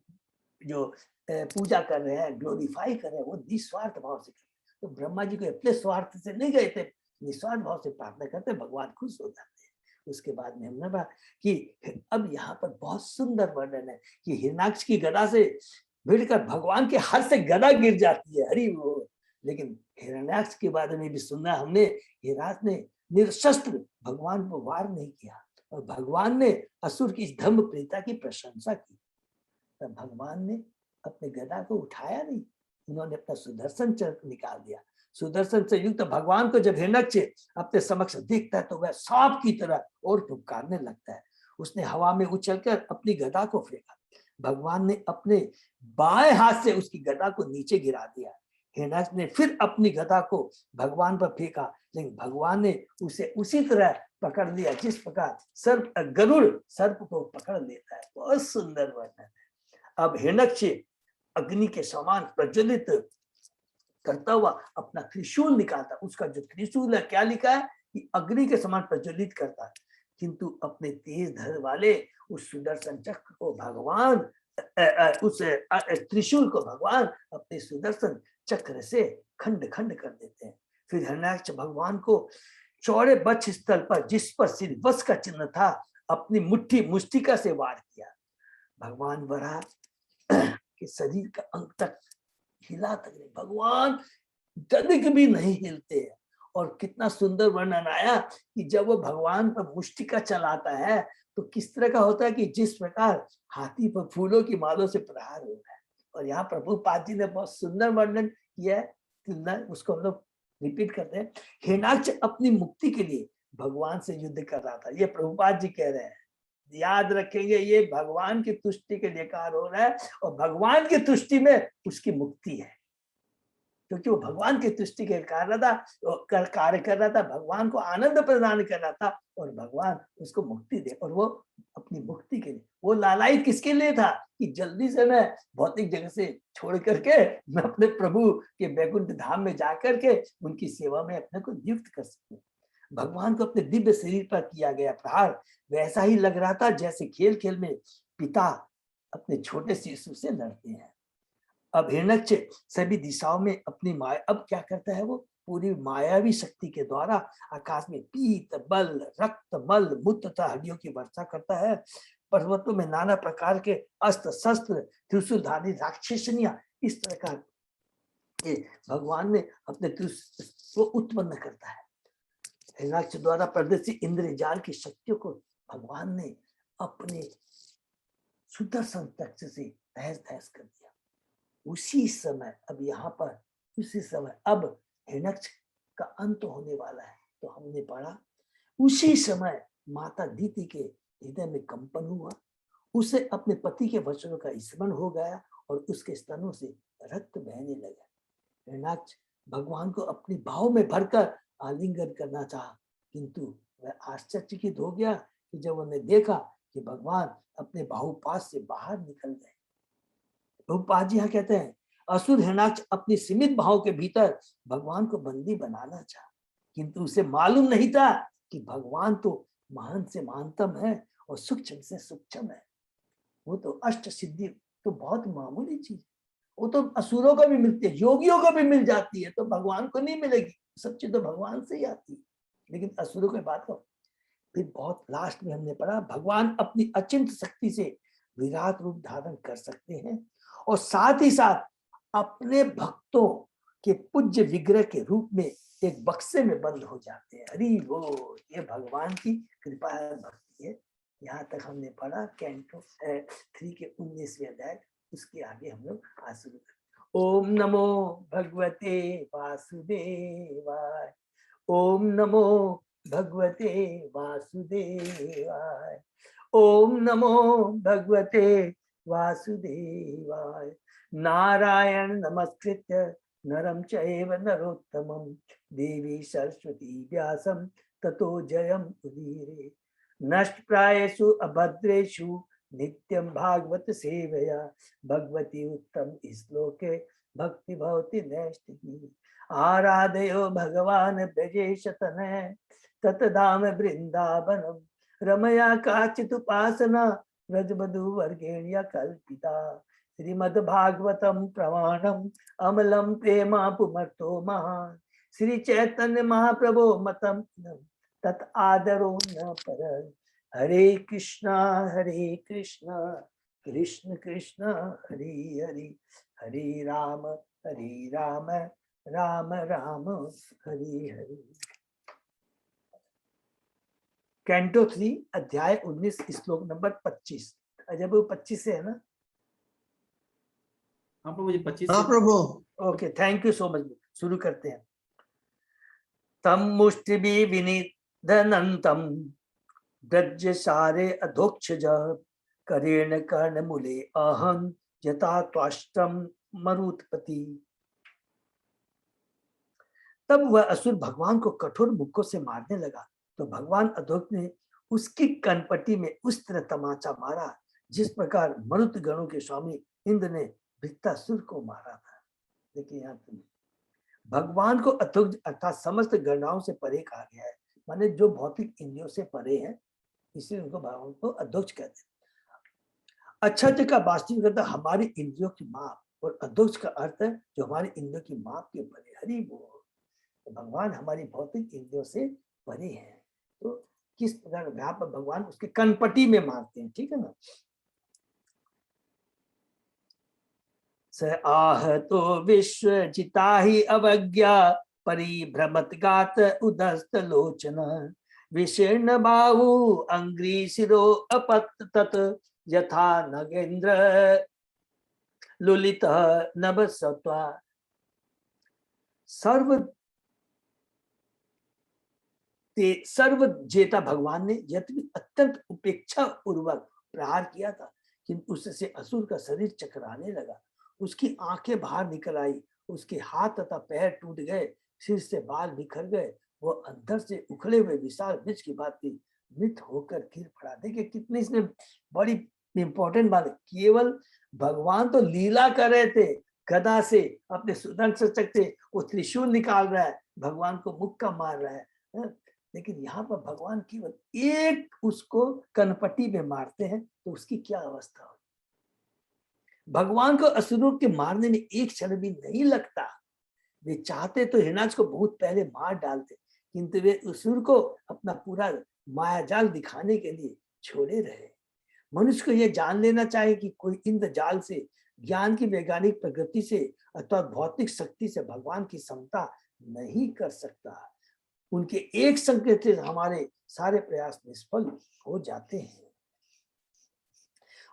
Speaker 2: जो पूजा कर रहे हैं, ग्लोरीफाई कर रहे हैं, वो निस्वार्थ भाव से कर रहे हैं। तो ब्रह्मा जी को अपने स्वार्थ से नहीं गए थे, निस्वार्थ भाव से प्रार्थना करते, भगवान खुश हो जाते हैं। उसके बाद में हमने कहा कि अब यहाँ पर बहुत सुंदर वर्णन है कि हिरण्याक्ष की गदा से भिड़कर भगवान के हाथ से गदा गिर जाती है, हरि बोल। लेकिन हिरण्याक्ष के बारे में भी सुनना हमने, हिरण्याक्ष ने निरशस्त्र भगवान को वार नहीं किया और भगवान ने असुर की इस धर्म प्रीता की प्रशंसा की। तब भगवान ने अपने गदा को उठाया नहीं, उन्होंने अपना सुदर्शन चक्र निकाल दिया। सुदर्शन से युक्त भगवान को जब हिरण्याक्ष अपने समक्ष देखता है तो वह सांप की तरह और फुफकारने लगता है। उसने हवा में उछलकर अपनी गदा को फेंका। भगवान ने अपने बाएं हाथ से उसकी गदा को नीचे गिरा दिया। हिरण्याक्ष ने फिर अपनी गदा को भगवान पर फेंका, लेकिन भगवान ने उसे उसी तरह पकड़ लिया जिस प्रकार सर्प, गरुड़ सर्प को पकड़ लेता है। बहुत सुंदर वर्णन है। अब हिरण्याक्ष अग्नि के समान प्रज्वलित करता हुआ अपना त्रिशूल निकालता। उसका जो त्रिशूल है, क्या लिखा है कि अग्नि के समान प्रज्वलित करता है, किंतु अपने तेज धर वाले उस सुदर्शन चक्र को भगवान, उस त्रिशूल को भगवान अपने सुदर्शन चक्र से खंड खंड कर देते हैं। फिर हिरण्याक्ष भगवान को चौड़े वक्ष स्थल पर, जिस पर सिरवस का चिन्ह था, अपनी मुष्टिका से वार किया। भगवान वरा के शरीर का अंग तक हिला तक नहीं, भगवान तनिक भी नहीं हिलते हैं। और कितना सुंदर वर्णन आया कि जब वो भगवान पर मुष्टिका चलाता है तो किस तरह का होता है कि जिस प्रकार हाथी पर फूलों की मालों से प्रहार हो रहा है। और यहाँ प्रभुपाद जी ने बहुत सुंदर वर्णन किया है, उसको हम लोग रिपीट करते हैं। हिरण्याक्ष अपनी मुक्ति के लिए भगवान से युद्ध कर रहा था, ये प्रभुपाद जी कह रहे हैं। याद रखेंगे, ये भगवान की तुष्टि के लिए कार्य हो रहा है और भगवान की तुष्टि में उसकी मुक्ति है, क्योंकि वो भगवान की तुष्टि के कार्य कर रहा था, भगवान को आनंद प्रदान कर रहा था और भगवान उसको मुक्ति दे। और वो अपनी मुक्ति के लिए, वो लालायित किसके लिए था कि जल्दी से मैं भौतिक जगह से छोड़ करके मैं अपने प्रभु के वैकुंठ धाम में जाकर के उनकी सेवा में अपने को नियुक्त कर सकूं। भगवान को अपने दिव्य शरीर पर किया गया प्रहार वैसा ही लग रहा था जैसे खेल खेल में पिता अपने छोटे शिशु से लड़ते हैं। अब हिरण्यकश्यप सभी दिशाओं में अपनी माया, अब क्या करता है वो पूरी मायावी शक्ति के द्वारा आकाश में पीत बल, रक्त, मल, मूत्र तथा हड्डियों की वर्षा करता है। पर्वतों में नाना प्रकार के अस्त्र शस्त्र, त्रिशूलधारी राक्षसनियां, इस तरह का ये भगवान ने अपने त्रिशूल को उत्पन्न करता है। हिरण्याक्ष द्वारा प्रदर्शित इंद्रजाल की शक्तियों को भगवान ने अपने सुदर्शन तख्त से तहस तहस कर दिया। उसी समय अब यहाँ पर उसी समय अब हिरण्याक्ष का अंत होने वाला है। तो हमने पढ़ा उसी समय माता दीति के हृदय में कंपन हुआ, उसे अपने पति के वचनों का स्मरण हो गया और उसके स्तनों से रक्त बहने लगा। हिरण्याक्ष भगवान को अपने भाव में भरकर आलिंगन करना चाहा, किंतु वह आश्चर्यचकित हो गया कि जब उन्हें देखा कि भगवान अपने बाहुपाश से बाहर निकल गए। प्रभुपाद जी यहाँ कहते हैं असुर हिरण्याक्ष अपनी सीमित भाव के भीतर भगवान को बंदी बनाना चाहा, किंतु उसे मालूम नहीं था कि भगवान तो महान से महानतम है और सूक्ष्म से सूक्ष्म है। वो तो अष्ट सिद्धि तो बहुत मामूली चीज, वो तो असुरों को भी मिलती है, योगियों को भी मिल जाती है, तो भगवान को नहीं मिलेगी। सब चीज तो भगवान से ही आती है, लेकिन असुरों की बात को फिर बहुत लास्ट में हमने पढ़ा भगवान अपनी अचिंत शक्ति से विराट रूप धारण कर सकते हैं और साथ ही साथ अपने भक्तों के पूज्य विग्रह के रूप में एक बक्से में बंद हो जाते हैं। हरि बोल, ये भगवान की कृपा है, भक्ति है। यहाँ तक हमने पढ़ा कैंटो 3 के 19वें अध्याय, उसके आगे हम लोग आज शुरू करते। ओम नमो भगवते वासुदेवाय, ओम नमो भगवते वासुदेवाय, ओम नमो भगवते वासुदेवाय। नारायण नमस्कृत्य नरं चैव नरोत्तमं देवी सरस्वती व्यासं ततो जयम् उदीरे। नष्टप्रायेषु अभद्रेषु नित्यं भागवत सेवया भगवती उत्तम श्लोके भक्ति भवति नैष्ठिकी। आराधयो भगवान ब्रजेश तनय ततधाम वृंदावनम रमया काचित् उपासना व्रजवधू वर्गेण्य कल्पिता। श्रीमद्भागवतम प्रमाणम अमलम प्रेमा पुमर्तो महान श्री चैतन्य महाप्रभो मतम तत् आदरो न पर। हरे कृष्णा कृष्ण कृष्ण हरे हरे, हरे राम राम राम हरे हरे। कैंटो 3 अध्याय 19 श्लोक नंबर 25। अजय वो 25 से है ना?
Speaker 1: हाँ प्रभु जी 25।
Speaker 3: हाँ Prabhu.
Speaker 2: Okay, thank you so much. शुरू करते हैं। तम मुष्टिभि विनिधनंतम द्रज्य सारे अधोक्षज करेण कर्ण मूले अहं यथा त्वाष्टम मरुत्पति। तब वह असुर भगवान को कठोर मुक्कों से मारने लगा तो भगवान अधोक्ष ने उसकी कनपटी में उस तरह तमाचा मारा जिस प्रकार मरुत गणों के स्वामी इंद्र ने वृत्तासुर को मारा था। देखिए यहाँ भगवान को अधोक्ष अर्थात समस्त गणनाओं से परे कहा गया है, माने जो भौतिक इंद्रियों से परे है, इसलिए उनको भगवान को अधोक्ष कहते हैं। अच्छा का वास्तविक अर्थ हमारी इंद्रियों की माप और अधोक्ष का अर्थ है जो हमारी इंद्रियों की माप के परे। हरि बोल। तो भगवान हमारी भौतिक इंद्रियों से परे हैं, तो किस प्रकार यहाँ पर भगवान उसके कनपटी में मारते हैं, ठीक है ना। स आह तो विश्व जिता ही अवज्ञा परिभ्रमत गात उदस्त लोचन विशीर्ण बाहु अंग्री शिरो अपत तत यथा नगेंद्र लुलित नभ सत्वा। सर्व जेता भगवान ने यद्यपि अत्यंत उपेक्षा पूर्वक प्रहार किया था, किंतु उससे असुर का शरीर चकराने लगा, उसकी आंखें बाहर निकल आई, उसके हाथ तथा पैर टूट गए, सिर से बाल बिखर गए, वो अंदर से उखड़े हुए विशाल वृक्ष की बात थी, मृत होकर गिर पड़ा। देखिए कितनी इसने बड़ी इंपॉर्टेंट बात है। केवल भगवान तो लीला कर रहे थे, गदा से अपने सुदर्शन से वो त्रिशूल निकाल रहा है, भगवान को मुक्का मार रहा है, लेकिन यहाँ पर भगवान केवल एक उसको कनपटी में मारते हैं तो उसकी क्या अवस्था हो। भगवान को असुरों के मारने में एक क्षण भी नहीं लगता। वे चाहते तो हिरणाक्ष को बहुत पहले मार डालते, किंतु वे असुर को अपना पूरा मायाजाल दिखाने के लिए छोड़े रहे। मनुष्य को यह जान लेना चाहिए कि कोई इंद्रजाल से, ज्ञान की वैज्ञानिक प्रगति से अथवा भौतिक शक्ति से भगवान की समता नहीं कर सकता। उनके एक संकेत से हमारे सारे प्रयास निष्फल हो जाते हैं।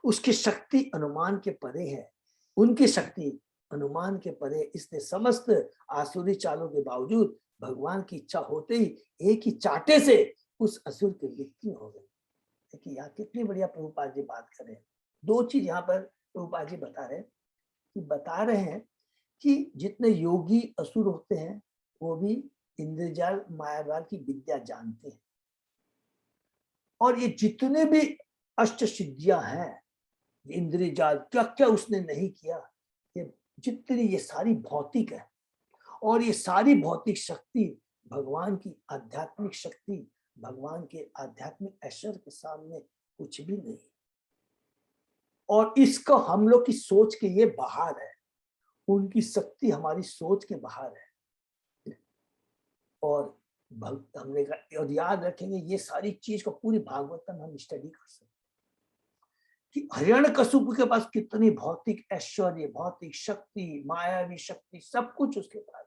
Speaker 2: उसकी शक्ति अनुमान के परे है, उनकी शक्ति अनुमान के परे, इसलिए समस्त आसुरी चालों के बावजूद भगवान की इच्छा होते ही एक ही चाटे से उस असुर की मृत्यु हो गई। देखिए यहाँ कितनी बढ़िया प्रभुपाद जी बात कर रहे हैं। दो चीज यहाँ पर प्रभुपाद जी बता रहे हैं कि जितने योगी असुर होते हैं वो भी इंद्रजाल मायाजाल की विद्या जानते हैं, और ये जितने भी अष्ट सिद्धियां हैं, इंद्रजाल क्या क्या उसने नहीं किया, ये जितनी ये सारी भौतिक है, और ये सारी भौतिक शक्ति भगवान की आध्यात्मिक शक्ति, भगवान के आध्यात्मिक ऐश्वर्य के सामने कुछ भी नहीं। और इसको हम लोग की सोच के ये बाहर है, उनकी शक्ति हमारी सोच के बाहर है। और हमने और याद रखेंगे ये सारी चीज को पूरी भागवतम हम स्टडी कर सकते कि हिरण्यकशिपु के पास कितनी भौतिक ऐश्वर्य, भौतिक शक्ति, मायावी शक्ति, सब कुछ उसके पास,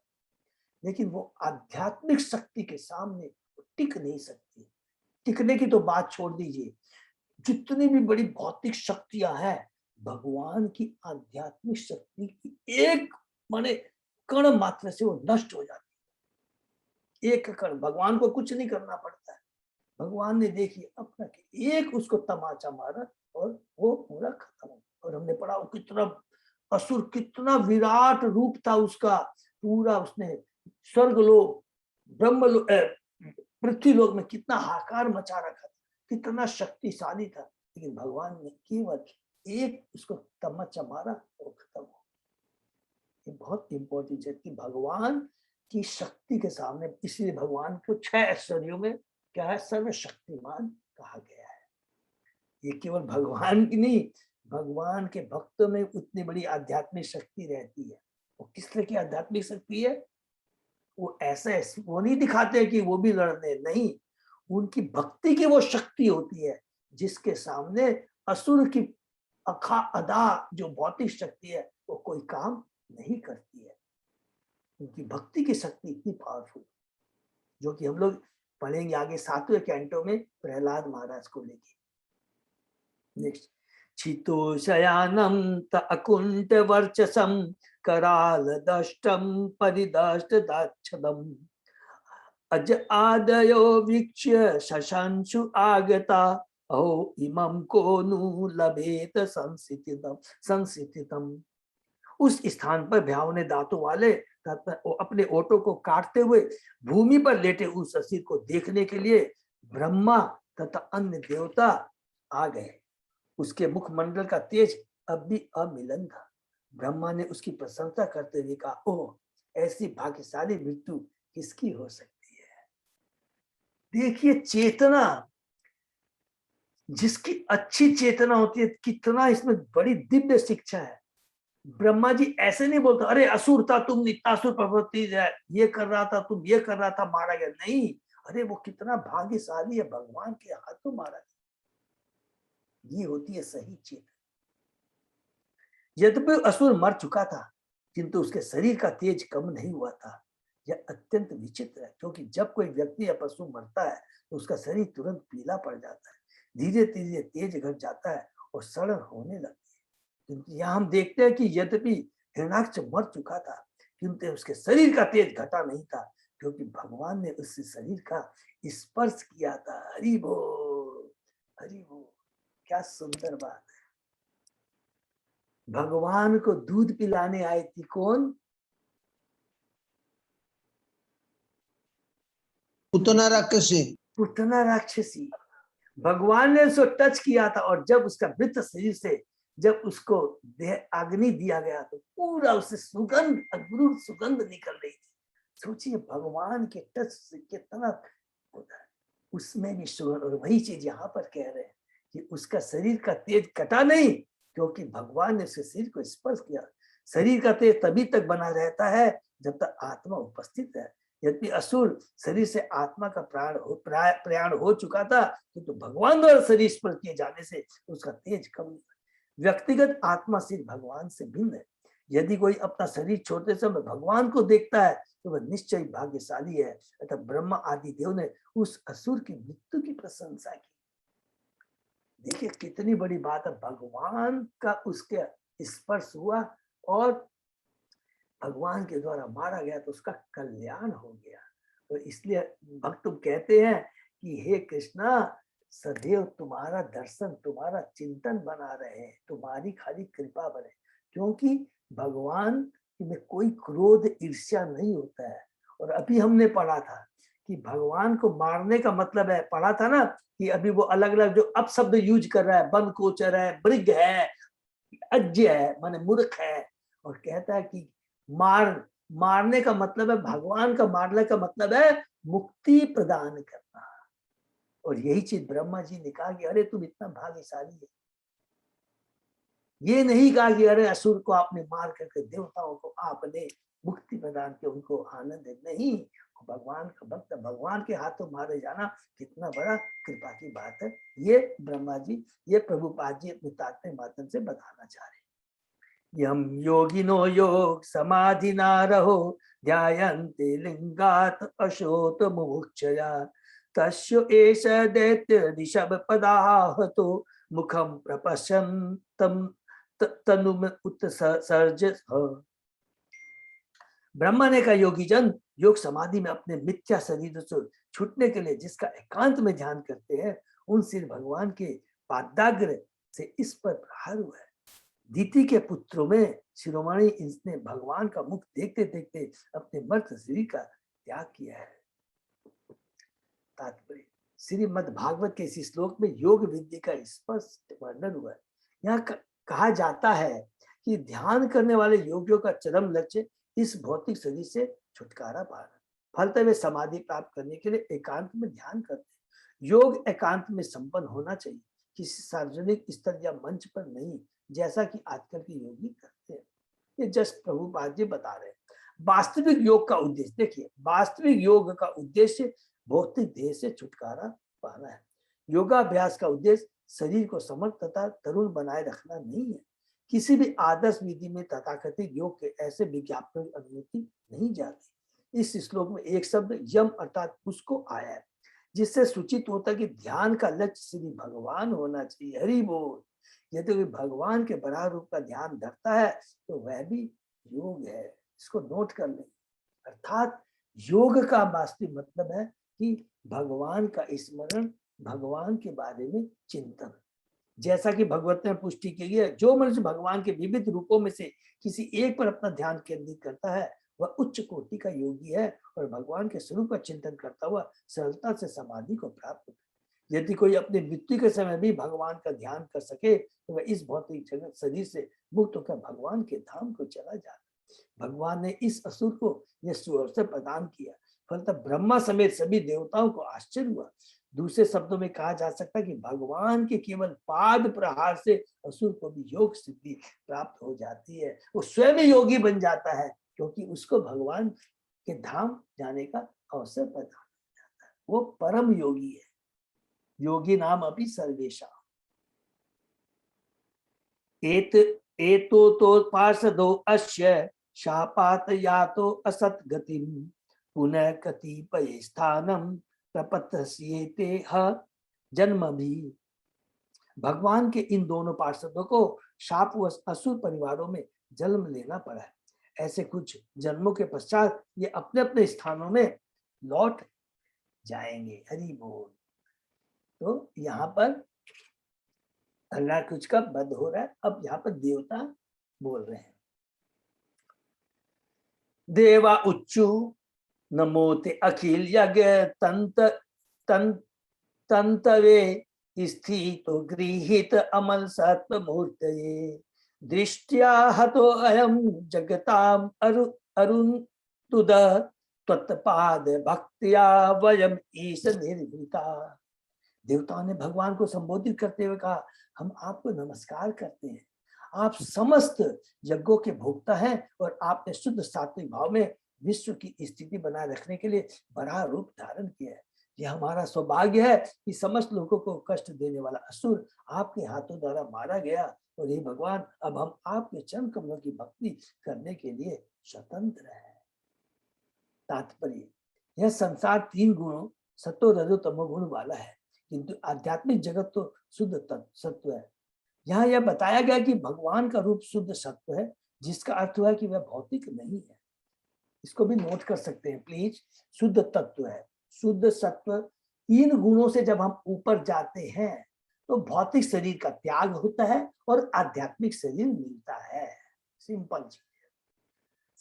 Speaker 2: लेकिन वो आध्यात्मिक शक्ति के सामने टिक नहीं सकती। टिकने की तो बात छोड़ दीजिए, जितनी भी बड़ी भौतिक शक्तियां हैं, भगवान की आध्यात्मिक शक्ति की एक माने कण मात्र से वो नष्ट हो जाती है। एक कण, भगवान को कुछ नहीं करना पड़ता है। भगवान ने देखिए अपना एक उसको तमाचा मारा और वो पूरा खत्म हो। और हमने पढ़ा वो कितना असुर, कितना विराट रूप था उसका, पूरा उसने स्वर्गलोक, ब्रह्मलोक, पृथ्वीलोक में कितना हाहाकार मचा रखा था, कितना शक्तिशाली था, लेकिन भगवान ने केवल एक उसको तमाचा मारा और खत्म हो। ये बहुत इंपॉर्टेंट है कि भगवान की शक्ति के सामने, इसलिए भगवान को 6 ऐश्वर्यों में क्या है, सर्वशक्तिमान कहा गया है। ये केवल भगवान की नहीं, भगवान के भक्तों में उतनी बड़ी आध्यात्मिक शक्ति रहती है। वो किस तरह की आध्यात्मिक शक्ति है, वो ऐसे वो नहीं दिखाते कि वो भी लड़ने, नहीं, उनकी भक्ति की वो शक्ति होती है जिसके सामने असुर की अखा अदा जो भौतिक शक्ति है वो कोई काम नहीं करती है। उनकी भक्ति की शक्ति इतनी पावरफुल, जो कि हम लोग पढ़ेंगे आगे 7वें कैंटो में प्रहलाद महाराज को लेके। नेक्स्ट, छितो शयानम त अकुंठ वर्चसम कराल दष्टम परिदष्ट दाक्षदम अज आदयो वीक्ष्य शशांशु आगता अहो इमं को नु लभेत संसितितम। उस स्थान पर भयावने दांतों वाले अपने ओटों को काटते हुए भूमि पर लेटे उस असुर को देखने के लिए ब्रह्मा तथा अन्य देवता आ गए। उसके मुखमंडल का तेज अब भी अमिलन था। ब्रह्मा ने उसकी प्रशंसा करते हुए कहा, ओह, ऐसी भाग्यशाली मृत्यु किसकी हो सकती है। देखिए चेतना, जिसकी अच्छी चेतना होती है, कितना इसमें बड़ी दिव्य शिक्षा है। ब्रह्मा जी ऐसे नहीं बोलते, अरे असुर था तुम, नित्यासुर प्रवृत्ति है, ये कर रहा था तुम, ये कर रहा था, मारा गया। नहीं, अरे वो कितना भाग्यशाली है, भगवान के हाथों मारा गया। ये होती है सही चेतना। यद्यपि असुर मर चुका था, किंतु उसके शरीर का तेज कम नहीं हुआ था। यह अत्यंत विचित्र है, क्योंकि जब कोई व्यक्ति या पशु मरता है तो उसका शरीर तुरंत पीला पड़ जाता है, धीरे धीरे तेज घट जाता है और सड़न होने लगती है। किंतु यहाँ हम देखते हैं कि यद्यपि हिरण्याक्ष मर चुका था, किंतु उसके शरीर का तेज घटा नहीं था, क्योंकि भगवान ने उससे शरीर का स्पर्श किया था। हरि बोल, हरि बोल, क्या सुंदर बात है। भगवान को दूध पिलाने आई थी कौन,
Speaker 3: पुतना राक्षसी,
Speaker 2: पुतना राक्षसी। भगवान ने उसको टच किया था, और जब उसका मृत शरीर से जब उसको अग्नि दिया गया तो पूरा उससे सुगंध, अद्भुत सुगंध निकल रही थी। सोचिए भगवान के टच से कितना उसमें भी सुगंध। और वही चीज यहाँ पर कह रहे हैं कि उसका शरीर का तेज कटा नहीं, क्योंकि भगवान ने उसके शरीर को स्पर्श किया। शरीर का तेज तभी तक बना रहता है जब तक आत्मा उपस्थित है। यदि असुर शरीर से आत्मा का प्रयाण हो चुका था, तो भगवान द्वारा शरीर स्पर्श किए जाने से उसका तेज कम हुआ। व्यक्तिगत आत्मा सिर्फ भगवान से भिन्न है। यदि कोई अपना शरीर छोड़ते समय भगवान को देखता है तो वह निश्चय भाग्यशाली है। अतः ब्रह्मा आदि देव ने उस असुर की मृत्यु की प्रशंसा की। देखिए कितनी बड़ी बात है, भगवान का उसके स्पर्श हुआ और भगवान के द्वारा मारा गया तो उसका कल्याण हो गया। तो इसलिए भक्त कहते हैं कि हे कृष्णा, सदैव तुम्हारा दर्शन तुम्हारा चिंतन बना रहे, तुम्हारी खाली कृपा बने। क्योंकि भगवान में कोई क्रोध ईर्ष्या नहीं होता है। और अभी हमने पढ़ा था कि भगवान को मारने का मतलब है, पढ़ा था ना कि अभी वो अलग अलग जो अपशब्द यूज कर रहा है, बन कोचर है, मृग है, अज्ञ है माने मूर्ख है, और कहता है कि मारने का मतलब है, भगवान का मारने का मतलब है मुक्ति प्रदान करना। और यही चीज ब्रह्मा जी ने कहा कि अरे तुम इतना भाग्यशाली है। ये नहीं कहा कि अरे असुर को आपने मार करके देवताओं को आपने मुक्ति प्रदान की, उनको आनंद है। नहीं, भगवान का भक्त भगवान के हाथों मारे जाना कितना बड़ा कृपा की बात है। ये ब्रह्मा जी, ये प्रभुपाद जी अपने तात्पर्य माध्यम से बताना चाह रहे हैं। यम योगिनो योग समाधिना रहो ध्यायन्ते लिंगात अशोत मुमुक्षया तस्य एष दैत्य ऋषभ पदाहतो मुखम प्रपश्यन् तम तनुम उत्सर्ज। ब्रह्मा ने कहा योगी जन योग समाधि में अपने मिथ्या शरीर से छूटने के लिए जिसका एकांत में ध्यान करते हैं, उन श्री भगवान के पादाग्र से इस पर प्रहार हुआ है। दीति के पुत्रों में शिरोमणि इसने भगवान का मुख देखते देखते अपने मर्त शरीर का त्याग किया है। तात्पर्य श्रीमद् भागवत के इस श्लोक में योग विद्या का स्पष्ट वर्णन हुआ है। यहाँ कहा जाता है कि ध्यान करने वाले योगियों का चरम लक्ष्य इस भौतिक शरीर से छुटकारा पाना। फलतः वे समाधि प्राप्त करने के लिए एकांत में ध्यान करते हैं। योग एकांत में संपन्न होना चाहिए, किसी सार्वजनिक स्थल या मंच पर नहीं, जैसा कि आजकल के योगी करते हैं। ये जस्ट प्रभुपाद जी बता रहे हैं। वास्तविक योग का उद्देश्य देखिए, वास्तविक योग का उद्देश्य भौतिक देह से छुटकारा पाना है। योगाभ्यास का उद्देश्य शरीर को समर्थ तथा तरुण बनाए रखना नहीं है। किसी भी आदर्श विधि में तथाकथित योग के ऐसे विज्ञापन की अनुमति नहीं जाती। इस श्लोक में एक शब्द यम अर्थात उसको आया है, जिससे सूचित होता है कि ध्यान का लक्ष्य श्री भगवान होना चाहिए। हरि बोल। यदि कोई भगवान के बराबर रूप का ध्यान धरता है तो वह भी योग है। इसको नोट कर लें। अर्थात योग का वास्तविक मतलब है कि भगवान का स्मरण, भगवान के बारे में चिंतन। जैसा कि भगवत ने पुष्टि की है, जो मनुष्य भगवान के विविध रूपों में से किसी एक पर अपना ध्यान केंद्रित करता है वह उच्च कोटि का योगी है और भगवान के स्वरूप का चिंतन करता हुआ सरलता से समाधि को प्राप्त होता है। यदि कोई अपनी मृत्यु के समय भी भगवान का ध्यान कर सके तो वह इस भौतिक जगत शरीर से मुक्त होकर भगवान के धाम को चला जाता। भगवान ने इस असुर को यह सुअवसर प्रदान किया। फलतः ब्रह्मा समेत सभी देवताओं को आश्चर्य हुआ। दूसरे शब्दों में कहा जा सकता है कि भगवान के केवल पाद प्रहार से असुर को भी योग सिद्धि प्राप्त हो जाती है। वो स्वयं योगी बन जाता है क्योंकि उसको भगवान के धाम जाने का अवसर प्रदान हो जाता है। वो परम योगी है। योगी नाम अपि सर्वेशा। एतो तो पार्षदो अस्य शापात यातो असत गतिम पुनः कतिपय स्थानम प्रपत्स्येते ह जन्म भी। भगवान के इन दोनों पार्षदों को शापवश असुर परिवारों में जन्म लेना पड़ा है। ऐसे कुछ जन्मों के पश्चात ये अपने अपने स्थानों में लौट जाएंगे। हरि बोल। तो यहाँ पर अल्लाह कुछ का वध हो रहा है। अब यहाँ पर देवता बोल रहे हैं। देवा उच्चु नमोते अखिल यज्ञ तंतवे स्थितो गृहीत अमल सत्व मूर्तये दृष्टिया हतो अयम जगताम अरुण तुद तत्पाद भक्तिया वयम ईश निर्भृता। देवताओं ने भगवान को संबोधित करते हुए कहा, हम आपको नमस्कार करते हैं। आप समस्त यज्ञों के भोक्ता हैं और आपने शुद्ध सात्विक भाव में विश्व की स्थिति बनाए रखने के लिए बड़ा रूप धारण किया है। यह हमारा सौभाग्य है कि समस्त लोगों को कष्ट देने वाला असुर आपके हाथों द्वारा मारा गया। और हे भगवान, अब हम आपके चरण कमलों की भक्ति करने के लिए स्वतंत्र हैं। तात्पर्य, यह संसार 3 गुणों सत्व रजो तमो गुण वाला है, किंतु आध्यात्मिक जगत तो शुद्ध सत्व है। यहाँ यह बताया गया कि भगवान का रूप शुद्ध सत्व है, जिसका अर्थ हुआ कि वह भौतिक नहीं है। इसको भी नोट कर सकते हैं प्लीज। शुद्ध तत्व है, शुद्ध सत्व। 3 गुणों से जब हम ऊपर जाते हैं तो भौतिक शरीर का त्याग होता है और आध्यात्मिक शरीर मिलता है। सिंपल चीज।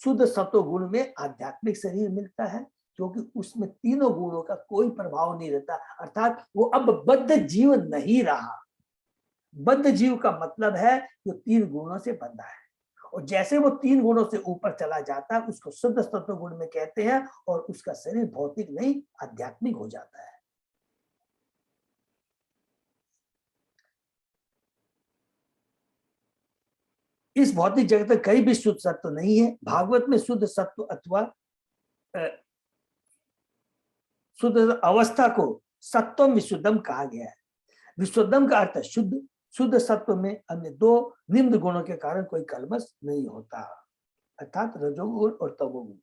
Speaker 2: शुद्ध सत्व गुण में आध्यात्मिक शरीर मिलता है, क्योंकि उसमें तीनों गुणों का कोई प्रभाव नहीं रहता, अर्थात वो अब बद्ध जीव नहीं रहा। बद्ध जीव का मतलब है जो 3 गुणों से बंधा है, और जैसे वो 3 गुणों से ऊपर चला जाता है उसको शुद्ध सत्व गुण में कहते हैं, और उसका शरीर भौतिक नहीं आध्यात्मिक हो जाता है। इस भौतिक जगत में कहीं भी शुद्ध सत्व नहीं है। भागवत में शुद्ध सत्व अथवा शुद्ध अवस्था को सत्वम विशुद्धम कहा गया है। विशुद्धम का अर्थ है शुद्ध। शुद्ध सत्व में अन्य 2 निम्न गुणों के कारण कोई कलमश नहीं होता, अर्थात रजोगुण और तमोगुण।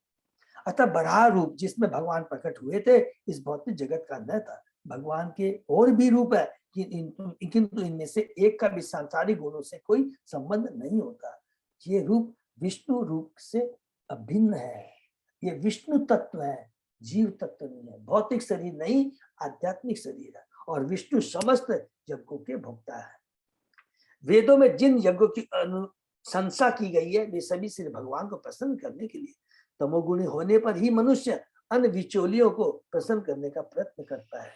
Speaker 2: अतः बराह रूप जिसमें भगवान प्रकट हुए थे इस भौतिक जगत का न था। भगवान के और भी रूप है, किंतु इनमें से एक का भी सांसारिक गुणों से कोई संबंध नहीं होता। ये रूप विष्णु रूप से अभिन्न है। ये विष्णु तत्व है, जीव तत्व नहीं है। भौतिक शरीर नहीं, आध्यात्मिक शरीर है, और विष्णु समस्त यज्ञों के भोक्ता है। वेदों में जिन यज्ञों की अनुशंसा की गई है वे सभी श्री भगवान को प्रसन्न करने के लिए। तमोगुणी होने पर ही मनुष्य अन्य विचोलियों को प्रसन्न करने का प्रयत्न करता है,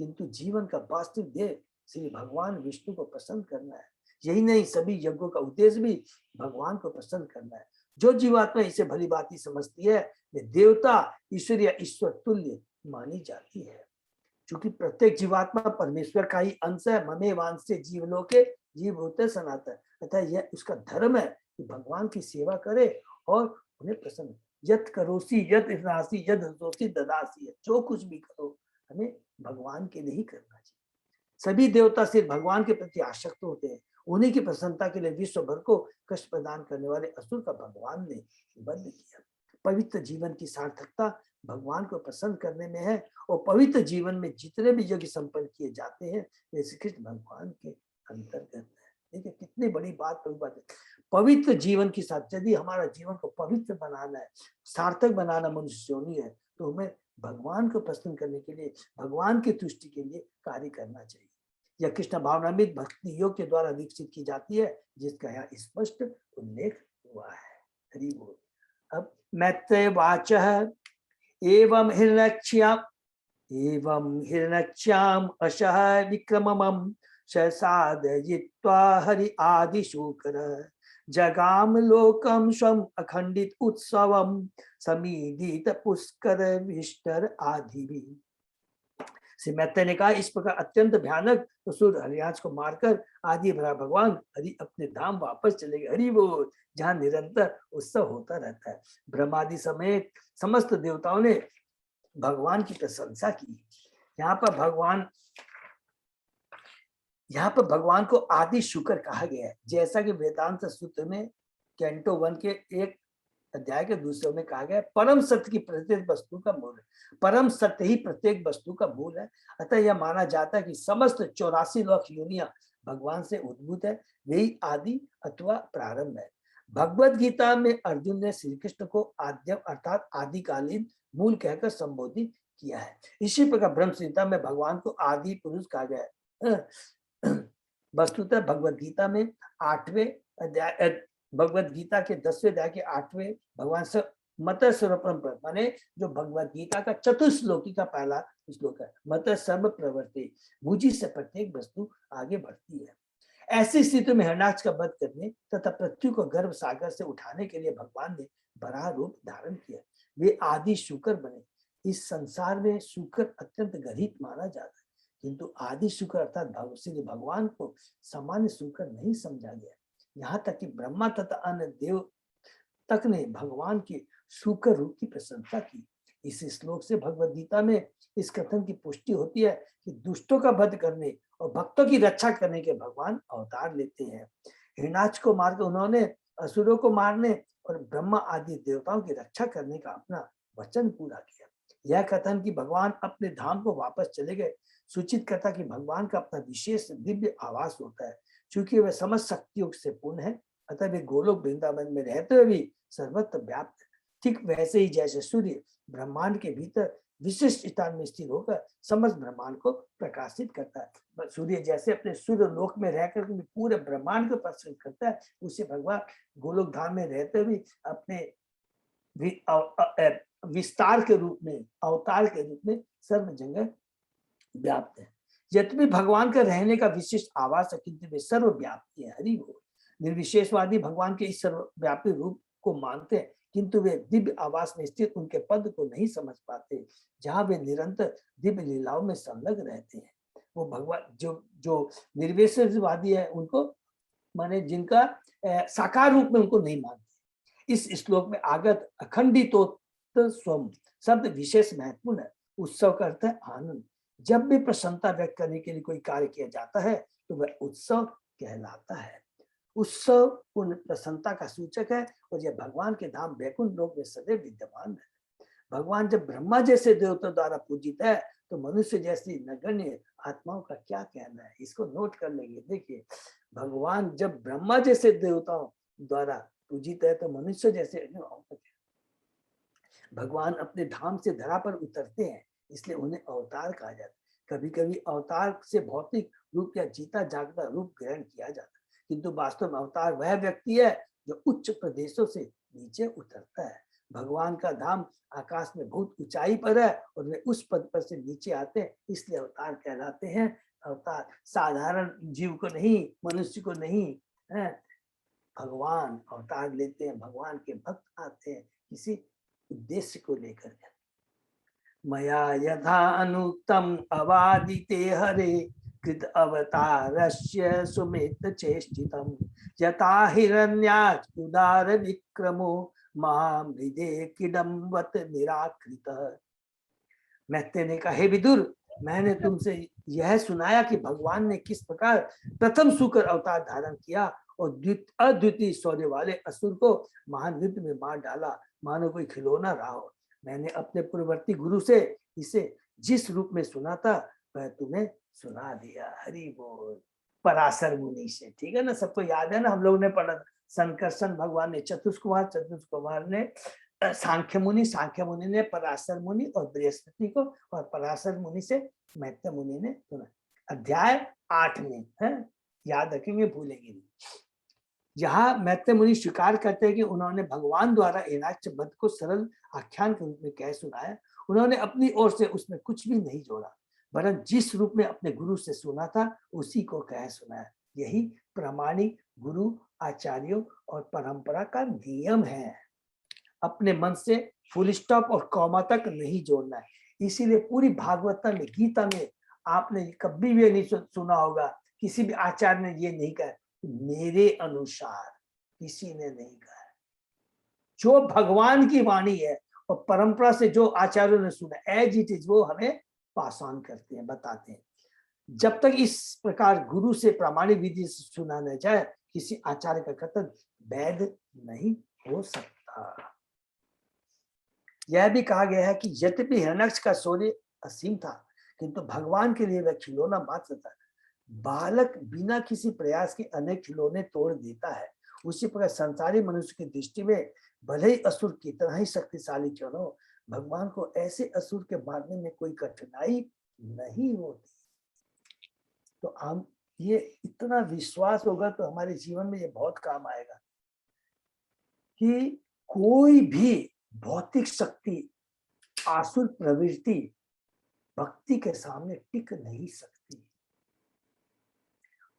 Speaker 2: किंतु जीवन का वास्तविक ध्येय श्री भगवान विष्णु को प्रसन्न करना है। यही नहीं, सभी यज्ञों का उद्देश्य भी भगवान को प्रसन्न करना है। जो जीवात्मा इसे भली भांति समझती है वे देवता, ईश्वर या ईश्वर तुल्य मानी जाती है। क्योंकि प्रत्येक जीवात्मा परमेश्वर का ही अंश है। ममे वांसे जीवलोके जीव होते सनातन। अतः यह उसका धर्म है कि भगवान की सेवा करे और उन्हें प्रसन्न। यत करोसी यत राशि यद दोषी ददासी है, जो कुछ भी करो हमें भगवान के लिए ही करना चाहिए। सभी देवता सिर्फ भगवान के प्रति आसक्त होते हैं। उन्हीं की प्रसन्नता के लिए विश्व भर को कष्ट प्रदान करने वाले असुर का भगवान ने बंद किया। पवित्र जीवन की सार्थकता भगवान को प्रसन्न करने में है, और पवित्र जीवन में जितने भी यज्ञ संपन्न किए जाते हैं वे श्री कृष्ण भगवान के अंतर्गत है। देखिए कितनी बड़ी बात है। पवित्र जीवन की साथ, यदि हमारा जीवन को पवित्र बनाना है, सार्थक बनाना मनुष्य योनि है, तो हमें भगवान को प्रसन्न करने के लिए, भगवान की तुष्टि के लिए कार्य करना चाहिए। यह कृष्ण भावनामृत भक्ति योग के द्वारा विकसित की जाती है, जिसका यहाँ स्पष्ट उल्लेख हुआ है। हरि बोल। अब मैत्रेय वाचः एवं हिरण्यक्ष्याम अशः विक्रमम् साधयित्वा हरि आदिशूकर जगाम लोकम स्वम अखंडित उत्सवम समीदित पुष्कर विष्टर आदि भी। श्री मैत्रेय ने कहा, इस प्रकार अत्यंत भयानक असुर हरियांश को मारकर आदि भरा भगवान हरि अपने धाम वापस चले गए। हरि बोल, जहाँ निरंतर उत्सव होता रहता है। ब्रह्मादि समेत समस्त देवताओं ने भगवान की प्रशंसा की। यहाँ पर भगवान को आदि शुक्र कहा गया है, जैसा कि वेदांत सूत्र में कैंटो 1 के 1 अध्याय के दूसरे में कहा गया है। परम सत्य की प्रत्येक वस्तु का मूल है। परम सत्य ही प्रत्येक वस्तु का मूल है। अतः यह माना जाता है कि समस्त 84 लाख योनियां भगवान से उद्भूत है, वही आदि अथवा प्रारंभ है। भगवद गीता में अर्जुन ने श्री कृष्ण को आद्यम अर्थात आदिकालीन मूल कहकर संबोधित किया है। इसी प्रकार ब्रह्म संहिता में भगवान को आदि पुरुष कहा गया है। वस्तुतः भगवद गीता में 8वें अध्याय, भगवद गीता के 10वें अध्याय के 8वें भगवान से मत सर्वप्रम, माने जो भगवद गीता का चतुर्श्लोकी का पहला श्लोक है, मत सर्व प्रवृत्ति, मुझी से प्रत्येक वस्तु आगे बढ़ती है। ऐसी स्थिति में हिरण्याक्ष का वध करने तथा पृथ्वी को गर्भ सागर से उठाने के लिए भगवान ने बराह रूप धारण किया। वे आदि शुक्र बने। इस संसार में शुक्र अत्यंत गरीब माना जाता है, किंतु आदि शुक्र अर्थात श्री भगवान को सामान्य शुक्र नहीं समझा गया। यहाँ तक कि ब्रह्मा तथा अन्य देव तक ने भगवान के सूकर रूप की प्रशंसा की। इस श्लोक से भगवद गीता में इस कथन की पुष्टि होती है कि दुष्टों का वध करने और भक्तों की रक्षा करने के भगवान अवतार लेते हैं। हिरण्याक्ष को मारकर उन्होंने असुरों को मारने और ब्रह्मा आदि देवताओं की रक्षा करने का अपना वचन पूरा किया। यह कथन कि भगवान अपने धाम को वापस चले गए सूचित करता कि भगवान का अपना विशेष दिव्य आवास होता है। चूंकि वह समस्त शक्तियों से पूर्ण है, अतः वे गोलोक वृंदावन में रहते हुए भी सर्वत्र व्याप्त है। ठीक वैसे ही जैसे सूर्य ब्रह्मांड के भीतर विशिष्ट स्थान में स्थिर होकर समस्त ब्रह्मांड को प्रकाशित करता है, सूर्य जैसे अपने सूर्य लोक में रहकर पूरे ब्रह्मांड को प्रकाशित करता है, उसे भगवान गोलोक धाम में रहते हुए अपने विस्तार के रूप में, अवतार के रूप में सर्व जगह व्याप्त है। यद्यपि भगवान का रहने का विशिष्ट आवास है, किंतु वे सर्वव्यापी है। हरि बोल। निर्विशेषवादी भगवान के इस सर्वव्यापी रूप को मानते हैं, किंतु वे दिव्य आवास में स्थित उनके पद को नहीं समझ पाते, जहां वे निरंतर दिव्य लीलाओं में संलग्न रहते हैं। वो भगवान जो निर्विशेषवादी है, उनको माने जिनका साकार रूप में उनको नहीं मानते। इस श्लोक में आगत अखंडितोत्तर स्वम शब्द विशेष महत्वपूर्ण है। उत्सव का अर्थ है आनंद। जब भी प्रसन्नता व्यक्त करने के लिए कोई कार्य किया जाता है तो वह उत्सव कहलाता है। उत्सव पूर्ण प्रसन्नता का सूचक है और यह भगवान के धाम वैकुंठ लोक में सदैव विद्यमान है। भगवान जब ब्रह्मा जैसे देवताओं द्वारा पूजित है तो मनुष्य जैसी नगण्य आत्माओं का क्या कहना है, इसको नोट कर लेंगे। देखिए, भगवान जब ब्रह्मा जैसे देवताओं द्वारा पूजित है तो मनुष्य जैसे भगवान अपने धाम से धरा पर उतरते हैं, इसलिए उन्हें अवतार कहा जाता है। कभी कभी अवतार से भौतिक रूप या जीता जागता रूप ग्रहण किया जाता है, किंतु वास्तव में अवतार वह व्यक्ति है जो उच्च प्रदेशों से नीचे उतरता है। भगवान का धाम आकाश में बहुत ऊंचाई पर है और वे उस पद पर से नीचे आते हैं, इसलिए अवतार कहलाते हैं। अवतार साधारण जीव को नहीं, मनुष्य को नहीं है, भगवान अवतार लेते हैं। भगवान के भक्त आते हैं किसी उद्देश्य को लेकर। मया यथा अनुक्तम अवादिते हरे कृत अवतारस्य सुमित चेष्टितम यथा हिरण्याक्ष उदार विक्रमो महामृदे किडम्बत निराकृत। मैत्रेय ने कहा, हे विदुर, मैंने तुमसे यह सुनाया कि भगवान ने किस प्रकार प्रथम सूकर अवतार धारण किया और अद्वितीय शौर्य वाले असुर को महान युद्ध में मार डाला, मानो कोई खिलौना रहा हो। मैंने अपने पूर्ववर्ती गुरु से इसे जिस रूप में सुना था वह तुम्हें सुना दिया। हरि बोल। पराशर मुनि से, ठीक है ना, सबको याद है ना, हम लोग ने पढ़ा। संकर्षण भगवान ने चतुष्कुमार ने सांख्य मुनि ने पराशर मुनि और बृहस्पति को, और पराशर मुनि से मैत्रेय मुनि ने सुना। अध्याय 8 में है, याद रखेंगे, भूलेंगे नहीं। जहां मैत्रेय मुनि स्वीकार करते हैं कि उन्होंने भगवान द्वारा हिरण्याक्ष वध को सरल आख्यान के रूप में कह सुनाया। उन्होंने अपनी ओर से उसमें कुछ भी नहीं जोड़ा, वरन जिस रूप में अपने गुरु से सुना था उसी को कह सुनाया। यही प्रामाणिक गुरु, आचार्यों और परंपरा का नियम है। अपने मन से फुल स्टॉप और कॉमा तक नहीं जोड़ना है। इसीलिए पूरी भागवत में, गीता में आपने कभी भी नहीं सुना होगा किसी भी आचार्य ने ये नहीं कहा मेरे अनुसार, किसी ने नहीं कहा। जो भगवान की वाणी है और परंपरा से जो आचार्यों ने सुना एज इट इज, वो हमें पास ऑन करते हैं, बताते हैं। जब तक इस प्रकार गुरु से प्रामाणिक विधि से सुना न जाए, किसी आचार्य का कथन वैध नहीं हो सकता। यह भी कहा गया है कि यद्यपि हिरण्याक्ष का शौर्य असीम था, किंतु भगवान के लिए वह खिलौना मात्र था। बालक बिना किसी प्रयास के अनेक खिलौने तोड़ देता है, उसी प्रकार संसारी मनुष्य की दृष्टि में भले ही असुर कितना ही शक्तिशाली क्यों न हो, भगवान को ऐसे असुर के मारने में कोई कठिनाई नहीं होती। तो हम ये इतना विश्वास होगा तो हमारे जीवन में ये बहुत काम आएगा कि कोई भी भौतिक शक्ति, आसुर प्रवृत्ति भक्ति के सामने टिक नहीं सकती।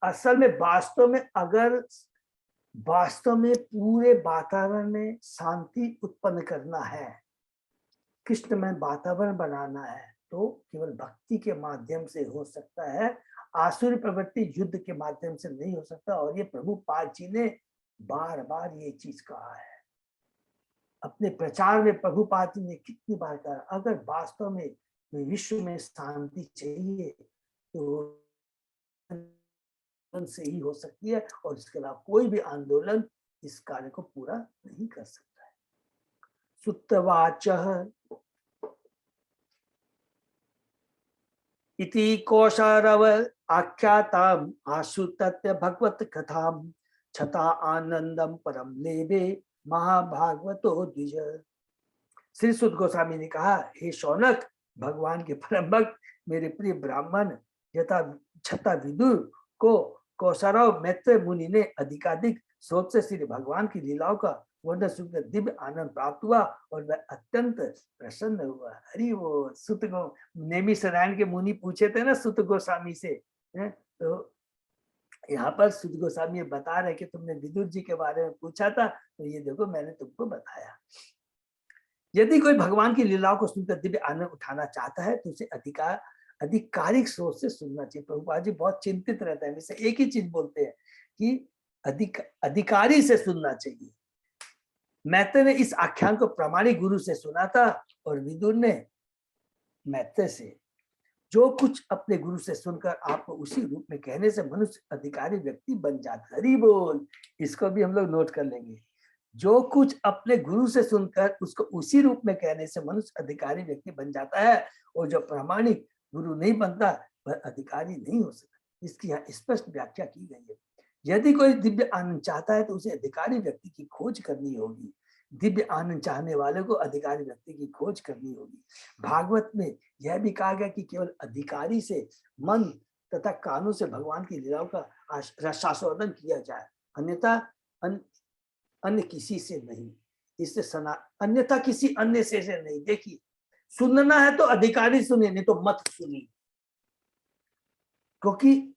Speaker 2: असल में वास्तव में पूरे वातावरण में शांति उत्पन्न करना है, कृष्णमय वातावरण बनाना है, तो केवल भक्ति के माध्यम से हो सकता है। आसुरी प्रवृत्ति युद्ध के माध्यम से नहीं हो सकता। और ये प्रभुपाद जी ने बार बार ये चीज कहा है अपने प्रचार में। प्रभुपाद जी ने कितनी बार कहा, अगर वास्तव में विश्व में शांति चाहिए तो से ही हो सकती है, और इसके अलावा कोई भी आंदोलन इस कार्य को पूरा नहीं कर सकता है। सुत्तवाचः इति कौशारव आख्याताम आशु तत्व भगवत कथाम छता आनंदम परम लेबे महाभागवतो द्विज। श्री सुत गोस्वामी ने कहा, हे शौनक, भगवान के परम भक्त मेरे प्रिय ब्राह्मण यथा छता विदुर को कौशरव मैत्र मुनि ने अधिकाधिक सोच से श्री भगवान की लीलाओं का वर्णन सुनकर दिव्य आनंद प्राप्त हुआ और वह अत्यंत प्रसन्न हुआ। हरि वो सुत गो नेमी सरायण के मुनि पूछे थे ना सुत गोस्वामी से, तो यहाँ पर सुत गोस्वामी बता रहे कि तुमने विदुर जी के बारे में पूछा था, तो ये देखो मैंने तुमको बताया। यदि कोई भगवान की लीलाओं को सुनकर दिव्य आनंद उठाना चाहता है तो उसे आधिकारिक सोच से सुनना चाहिए। प्रभुपाद जी बहुत चिंतित रहते हैं, वैसे एक ही चीज बोलते हैं कि अधिकारी से सुनना चाहिए। मैत्रेय ने इस आख्यान को प्रामाणिक गुरु से सुना था और विदुर ने मैत्रेय से। जो कुछ अपने गुरु से सुनकर आपको उसी रूप में कहने से मनुष्य अधिकारी व्यक्ति बन जाता है। हरि बोल, इसको भी हम लोग नोट कर लेंगे। जो कुछ अपने गुरु से सुनकर उसको उसी रूप में कहने से मनुष्य अधिकारी व्यक्ति बन जाता है, और जो प्रामाणिक गुरु नहीं बनता वह अधिकारी नहीं हो सकता। इसकी यहाँ स्पष्ट व्याख्या की गई है। यदि कोई दिव्य आनंद चाहता है तो उसे अधिकारी व्यक्ति की खोज करनी होगी। दिव्य आनंद चाहने वाले को अधिकारी व्यक्ति की खोज करनी होगी। भागवत में यह भी कहा गया कि केवल अधिकारी से मन तथा कानों से भगवान की लीलाओं का रसास्वादन किया जाए, अन्यथा अन्य किसी से नहीं। इससे अन्यथा किसी अन्य से नहीं। देखिए, सुनना है तो अधिकारी सुने, नहीं तो मत सुनिए, क्योंकि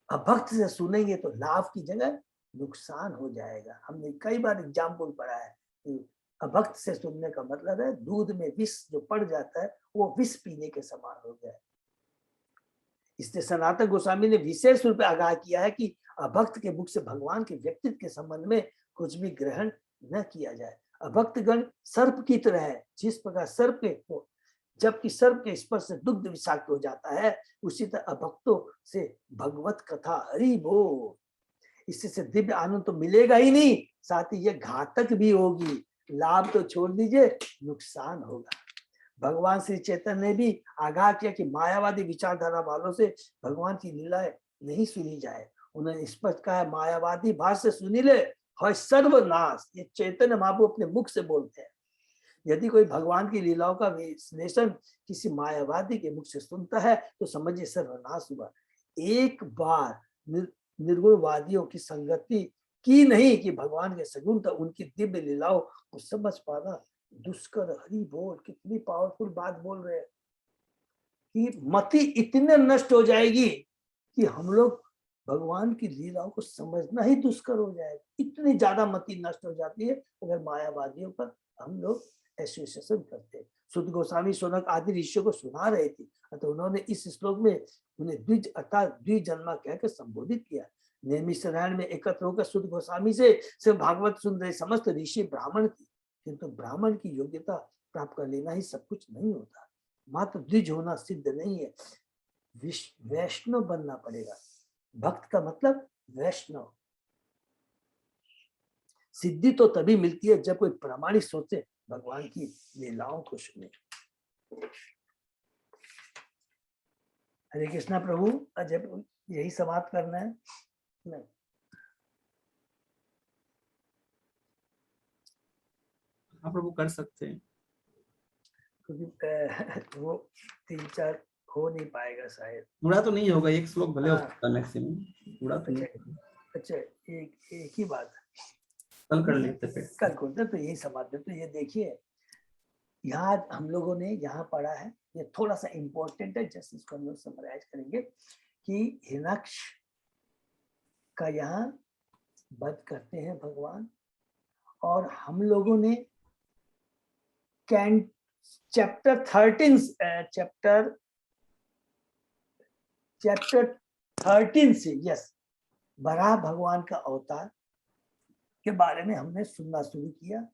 Speaker 2: अभक्त से सुनेंगे तो लाभ की जगह नुकसान हो जाएगा। हमने कई बार एग्जाम्पल पढ़ा है कि अभक्त से सुनने का मतलब है दूध में विष जो पड़ जाता है वो विष पीने के समान हो गया है। इसलिए सनातन गोस्वामी ने विशेष रूप से आगाह किया है कि अभक्त के मुख से भगवान के व्यक्तित्व के संबंध में कुछ भी ग्रहण न किया जाए। अभक्त गण सर्प की तरह है। जिस प्रकार सर्प के जबकि सर्प के स्पर्श से दुग्ध विषाक्त हो जाता है, उसी तरह अभक्तों से भगवत कथा, हरि बोल, इससे दिव्य आनंद तो मिलेगा ही नहीं, साथ ही ये घातक भी होगी। लाभ तो छोड़ दीजिए, नुकसान होगा। भगवान श्री चैतन्य ने भी आगाह किया कि मायावादी विचारधारा वालों से भगवान की लीलाएं नहीं सुनी जाए। उन्होंने स्पष्ट कहा है, मायावादी भाष्य सुनी ले है सर्वनाश। ये चैतन्य महाप्रभु अपने मुख से बोलते हैं। यदि कोई भगवान की लीलाओं का विश्लेषण किसी मायावादी के मुख से सुनता है तो समझिए सर्वनाश हुआ। एक बार निर्गुणवादियों की संगति की नहीं कि भगवान के सगुण था उनकी दिव्य लीलाओं को समझ पाना दुष्कर। हरि बोल, कितनी पावरफुल बात बोल रहे हैं कि मति इतने नष्ट हो जाएगी कि हम लोग भगवान की लीलाओं को समझना ही दुष्कर हो जाएगा। इतनी ज्यादा मति नष्ट हो जाती है अगर मायावादियों का हम लोग एसोसिएशन करते हैं। सुत गोस्वामी शौनक आदि ऋषियों को सुना रहे थे, तो उन्होंने इस श्लोक में उन्हें द्विज अर्थात द्विजन्मा कहकर संबोधित किया। नैमिषारण्य में एकत्र होकर सुत गोस्वामी से सिर्फ भागवत सुन रहे समस्त ऋषि ब्राह्मण थे, किंतु ब्राह्मण की योग्यता प्राप्त कर लेना ही सब कुछ नहीं होता। मात्र द्विज होना सिद्ध नहीं है, वैष्णव बनना पड़ेगा। भक्त का मतलब वैष्णव। सिद्धि तो तभी मिलती है जब कोई प्रामाणिक सोचे भगवान की लीलाओं को सुने। हरे कृष्णा प्रभु, अजय यही समाप्त करना है। नहीं,
Speaker 1: हाँ प्रभु कर सकते हैं,
Speaker 2: क्योंकि वो 3-4 हो नहीं पाएगा शायद।
Speaker 1: पूरा तो नहीं होगा, एक श्लोक भले
Speaker 2: हाँ।
Speaker 1: होगा मैक्सिमम, पूरा तो नहीं होगा।
Speaker 2: अच्छा, एक ही बात
Speaker 1: कल कर लेते फिर।
Speaker 2: कल करते तो यही समाप्त है। तो ये देखिए, यहाँ हम लोगों ने यहाँ पढ़ा है, ये थोड़ा सा इम्पोर्टेंट है, जैसे इसको हम लोग समराइज करेंगे कि हिरण्याक्ष का यहाँ वध करते हैं भगवान, और हम लोगों ने चैप्टर 13 चैप्टर 13 से, यस, वराह भगवान का अवतार के बारे में हमने सुनना शुरू किया।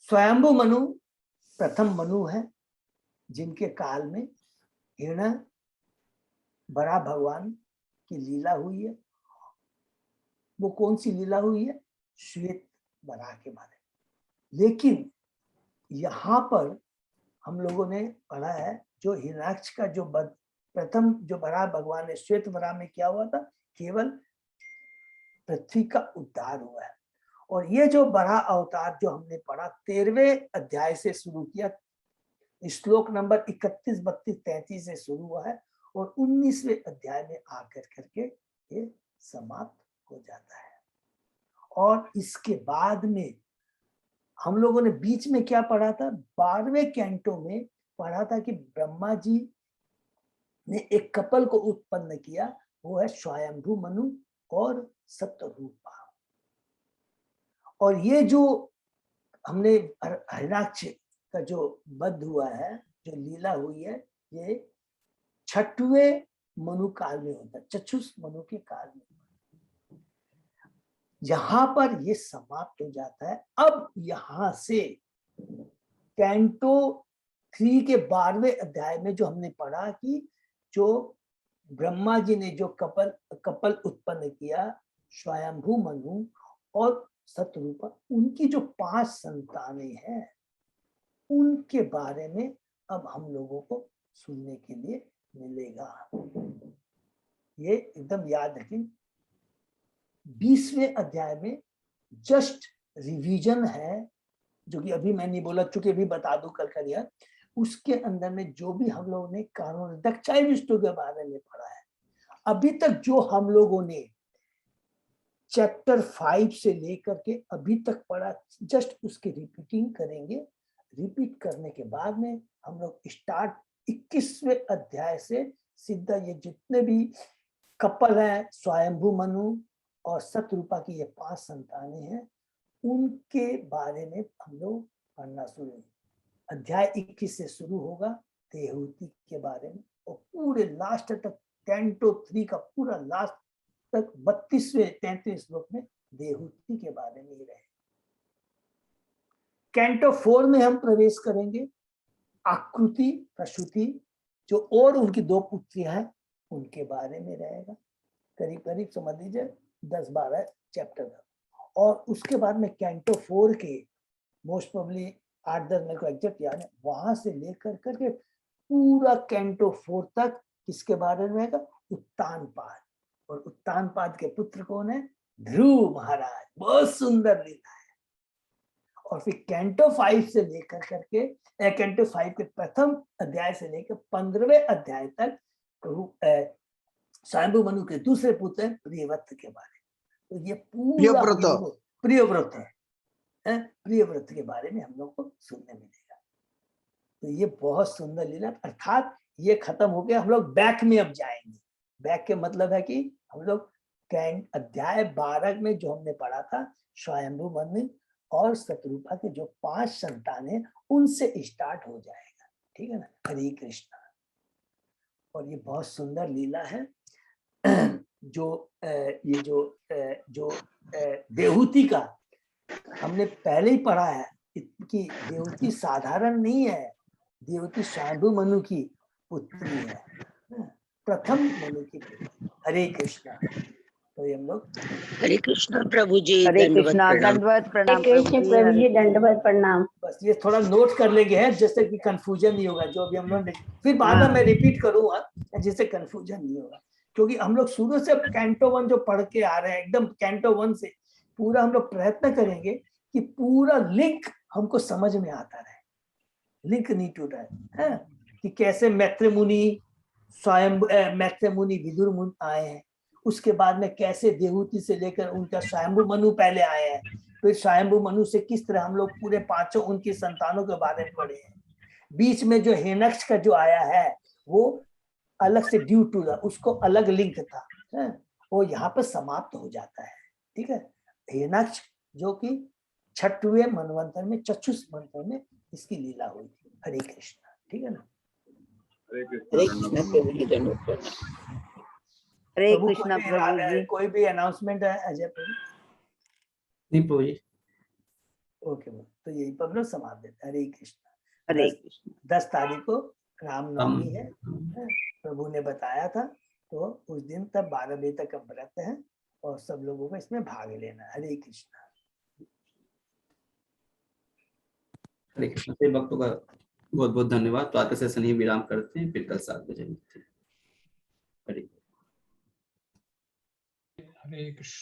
Speaker 2: स्वयंभू मनु प्रथम मनु है, जिनके काल में हिरण्य वराह भगवान की लीला हुई है। वो कौन सी लीला हुई है? श्वेत वराह के बारे में। लेकिन यहाँ पर हम लोगों ने पढ़ा है, जो हिरण्याक्ष का जो प्रथम जो वराह भगवान है, श्वेत वराह में क्या हुआ था? केवल पृथ्वी का उद्धार हुआ है। और ये जो वराह अवतार जो हमने पढ़ा 13वें अध्याय से शुरू किया, श्लोक नंबर 31, 32, 33 से शुरू हुआ है और 19वें अध्याय में आकर करके ये समाप्त हो जाता है। और इसके बाद में हम लोगों ने बीच में क्या पढ़ा था? 12वें कैंटो में पढ़ा था कि ब्रह्मा जी ने एक कपल को उत्पन्न किया, वो है स्वयंभू मनु और सत्यरूपा। और ये जो हमने हिरण्याक्ष का जो वध हुआ है, जो लीला हुई है, ये 6वें मनु काल में होता है, चक्षुष मनु के काल में। यहां पर ये समाप्त हो जाता है। अब यहां से कैंटो 3 के 12वें अध्याय में जो हमने पढ़ा कि जो ब्रह्मा जी ने जो कपल उत्पन्न किया, स्वयंभू मनु और सतरूपा, उनकी जो 5 संतानें हैं, उनके बारे में अब हम लोगों को सुनने के लिए मिलेगा। ये एकदम याद रखें। 20वें अध्याय में जस्ट रिवीजन है, जो कि अभी मैं नहीं बोला, चूंकि अभी बता दूं कल का दिया। उसके अंदर में जो भी हम लोगों ने कानून दक्षाई विष्णु के बारे में पढ़ा है, अभी तक जो हम लोगों ने चैप्टर 5 से लेकर के अभी तक पढ़ा, जस्ट उसकी रिपीटिंग करेंगे। रिपीट करने के बाद में हम लोग स्टार्ट 21वें अध्याय से सीधा ये जितने भी कपल है, स्वयंभू मनु और सतरूपा की ये 5 संतानें हैं, उनके बारे में हम लोग पढ़ना शुरू। अध्याय 21 से शुरू होगा देहूति के बारे में, और पूरे लास्ट तक कैंटो 3 का पूरा लास्ट तक 32वें 33 श्लोक में देहूति के बारे में ही रहे। कैंटो 4 में हम प्रवेश करेंगे, आकृति प्रसूति जो और उनकी 2 पुत्रियां हैं उनके बारे में रहेगा। करीब करीब समझ लीजिए 10-12 चैप्टर का। और उसके बाद में कैंटो 4 के मोस्ट प्रोबेबली 8-10 मेरे को एग्जैक्ट याद है, वहां से लेकर करके पूरा कैंटो 4 तक किसके बारे में रहेगा? उत्तानपाद। और उत्तानपाद के पुत्र कौन है? ध्रुव महाराज। बहुत सुंदर लीला है। और फिर कैंटो 5 से लेकर करके कैंटो 5 के प्रथम अध्याय से लेकर 15वें अध्याय तक स्वयंभू मनु के दूसरे पुत्र प्रियव्रत के बारे में। तो ये पूरा प्रियव्रत है, प्रियव्रत के बारे में हम लोग को सुनने मिलेगा। तो ये बहुत सुंदर लीला। अर्थात ये खत्म हो गया, हम लोग बैक में अब जाएंगे। बैक के मतलब है कि हम लोग अध्याय 12 में जो हमने पढ़ा था, स्वयंभू मनु और सतरूपा के जो 5 संतानें, उनसे स्टार्ट हो जाएगा। ठीक है ना? हरे कृष्णा। और ये बहुत सुंदर लीला है। जो ये जो देहूति का हमने पहले ही पढ़ा है कि देवती साधारण नहीं है, देवती स्वयंभू मनु की पुत्री है, प्रथम मनु की पुत्री। हरे कृष्णा। तो ये हम लोग
Speaker 4: हरे कृष्णा प्रभु जी,
Speaker 5: हरे कृष्णा, दंडवत प्रणाम
Speaker 6: प्रभु जी, दंडवत प्रणाम।
Speaker 2: बस ये थोड़ा नोट कर लेंगे हैं, जिससे कि कंफ्यूजन नहीं होगा। जो भी हम लोग फिर बाद में मैं रिपीट करूंगा, जिससे कंफ्यूजन नहीं होगा। क्योंकि हम लोग शुरू से कैंटो 1 जो पढ़ के आ रहे हैं, एकदम कैंटो 1 से पूरा हम लोग प्रयत्न करेंगे कि पूरा लिंक हमको समझ में आता रहे, लिंक नहीं टूट रहा है कि कैसे मैत्र मुनि मैत्र मुनि विदुर मुनि आए हैं, उसके बाद में कैसे देहूति से लेकर उनका स्वयंभू मनु पहले आए हैं, फिर स्वयंभू मनु से किस तरह हम लोग पूरे 5 उनकी संतानों के बारे में पढ़े हैं। बीच में जो हिरण्यक्ष का जो आया है वो अलग से ड्यू टू उसको अलग लिंक था, वो यहाँ पर समाप्त हो जाता है। ठीक है? हिरण्यक्ष जो कि 6वें मनवंतर में, चक्षुष मंत्र में इसकी लीला हुई थी। हरे कृष्णा। ठीक है ना?
Speaker 4: हरे कृष्ण प्रभु जी दंडवत प्रणाम।
Speaker 5: हरे
Speaker 2: प्रभु
Speaker 5: कृष्णा प्रभु जी।
Speaker 2: कोई भी अनाउंसमेंट है अजय प्रभु?
Speaker 1: नहीं प्रभु जी।
Speaker 2: ओके तो यही पर हम समाप्त देते हैं। हरे कृष्ण।
Speaker 5: हरे
Speaker 2: 10 तारीख को रामनवमी है, प्रभु ने बताया था, तो उस दिन तक 12 बजे तक का व्रत है और सब लोगों को इसमें भाग लेना है। हरे कृष्ण।
Speaker 1: हरे कृष्ण। सभी भक्तों का बहुत बहुत धन्यवाद। तो आज का सेशन ही विराम करते हैं, फिर कल 7 बजे मिलते हैं। हरे
Speaker 7: हरे कृष्ण।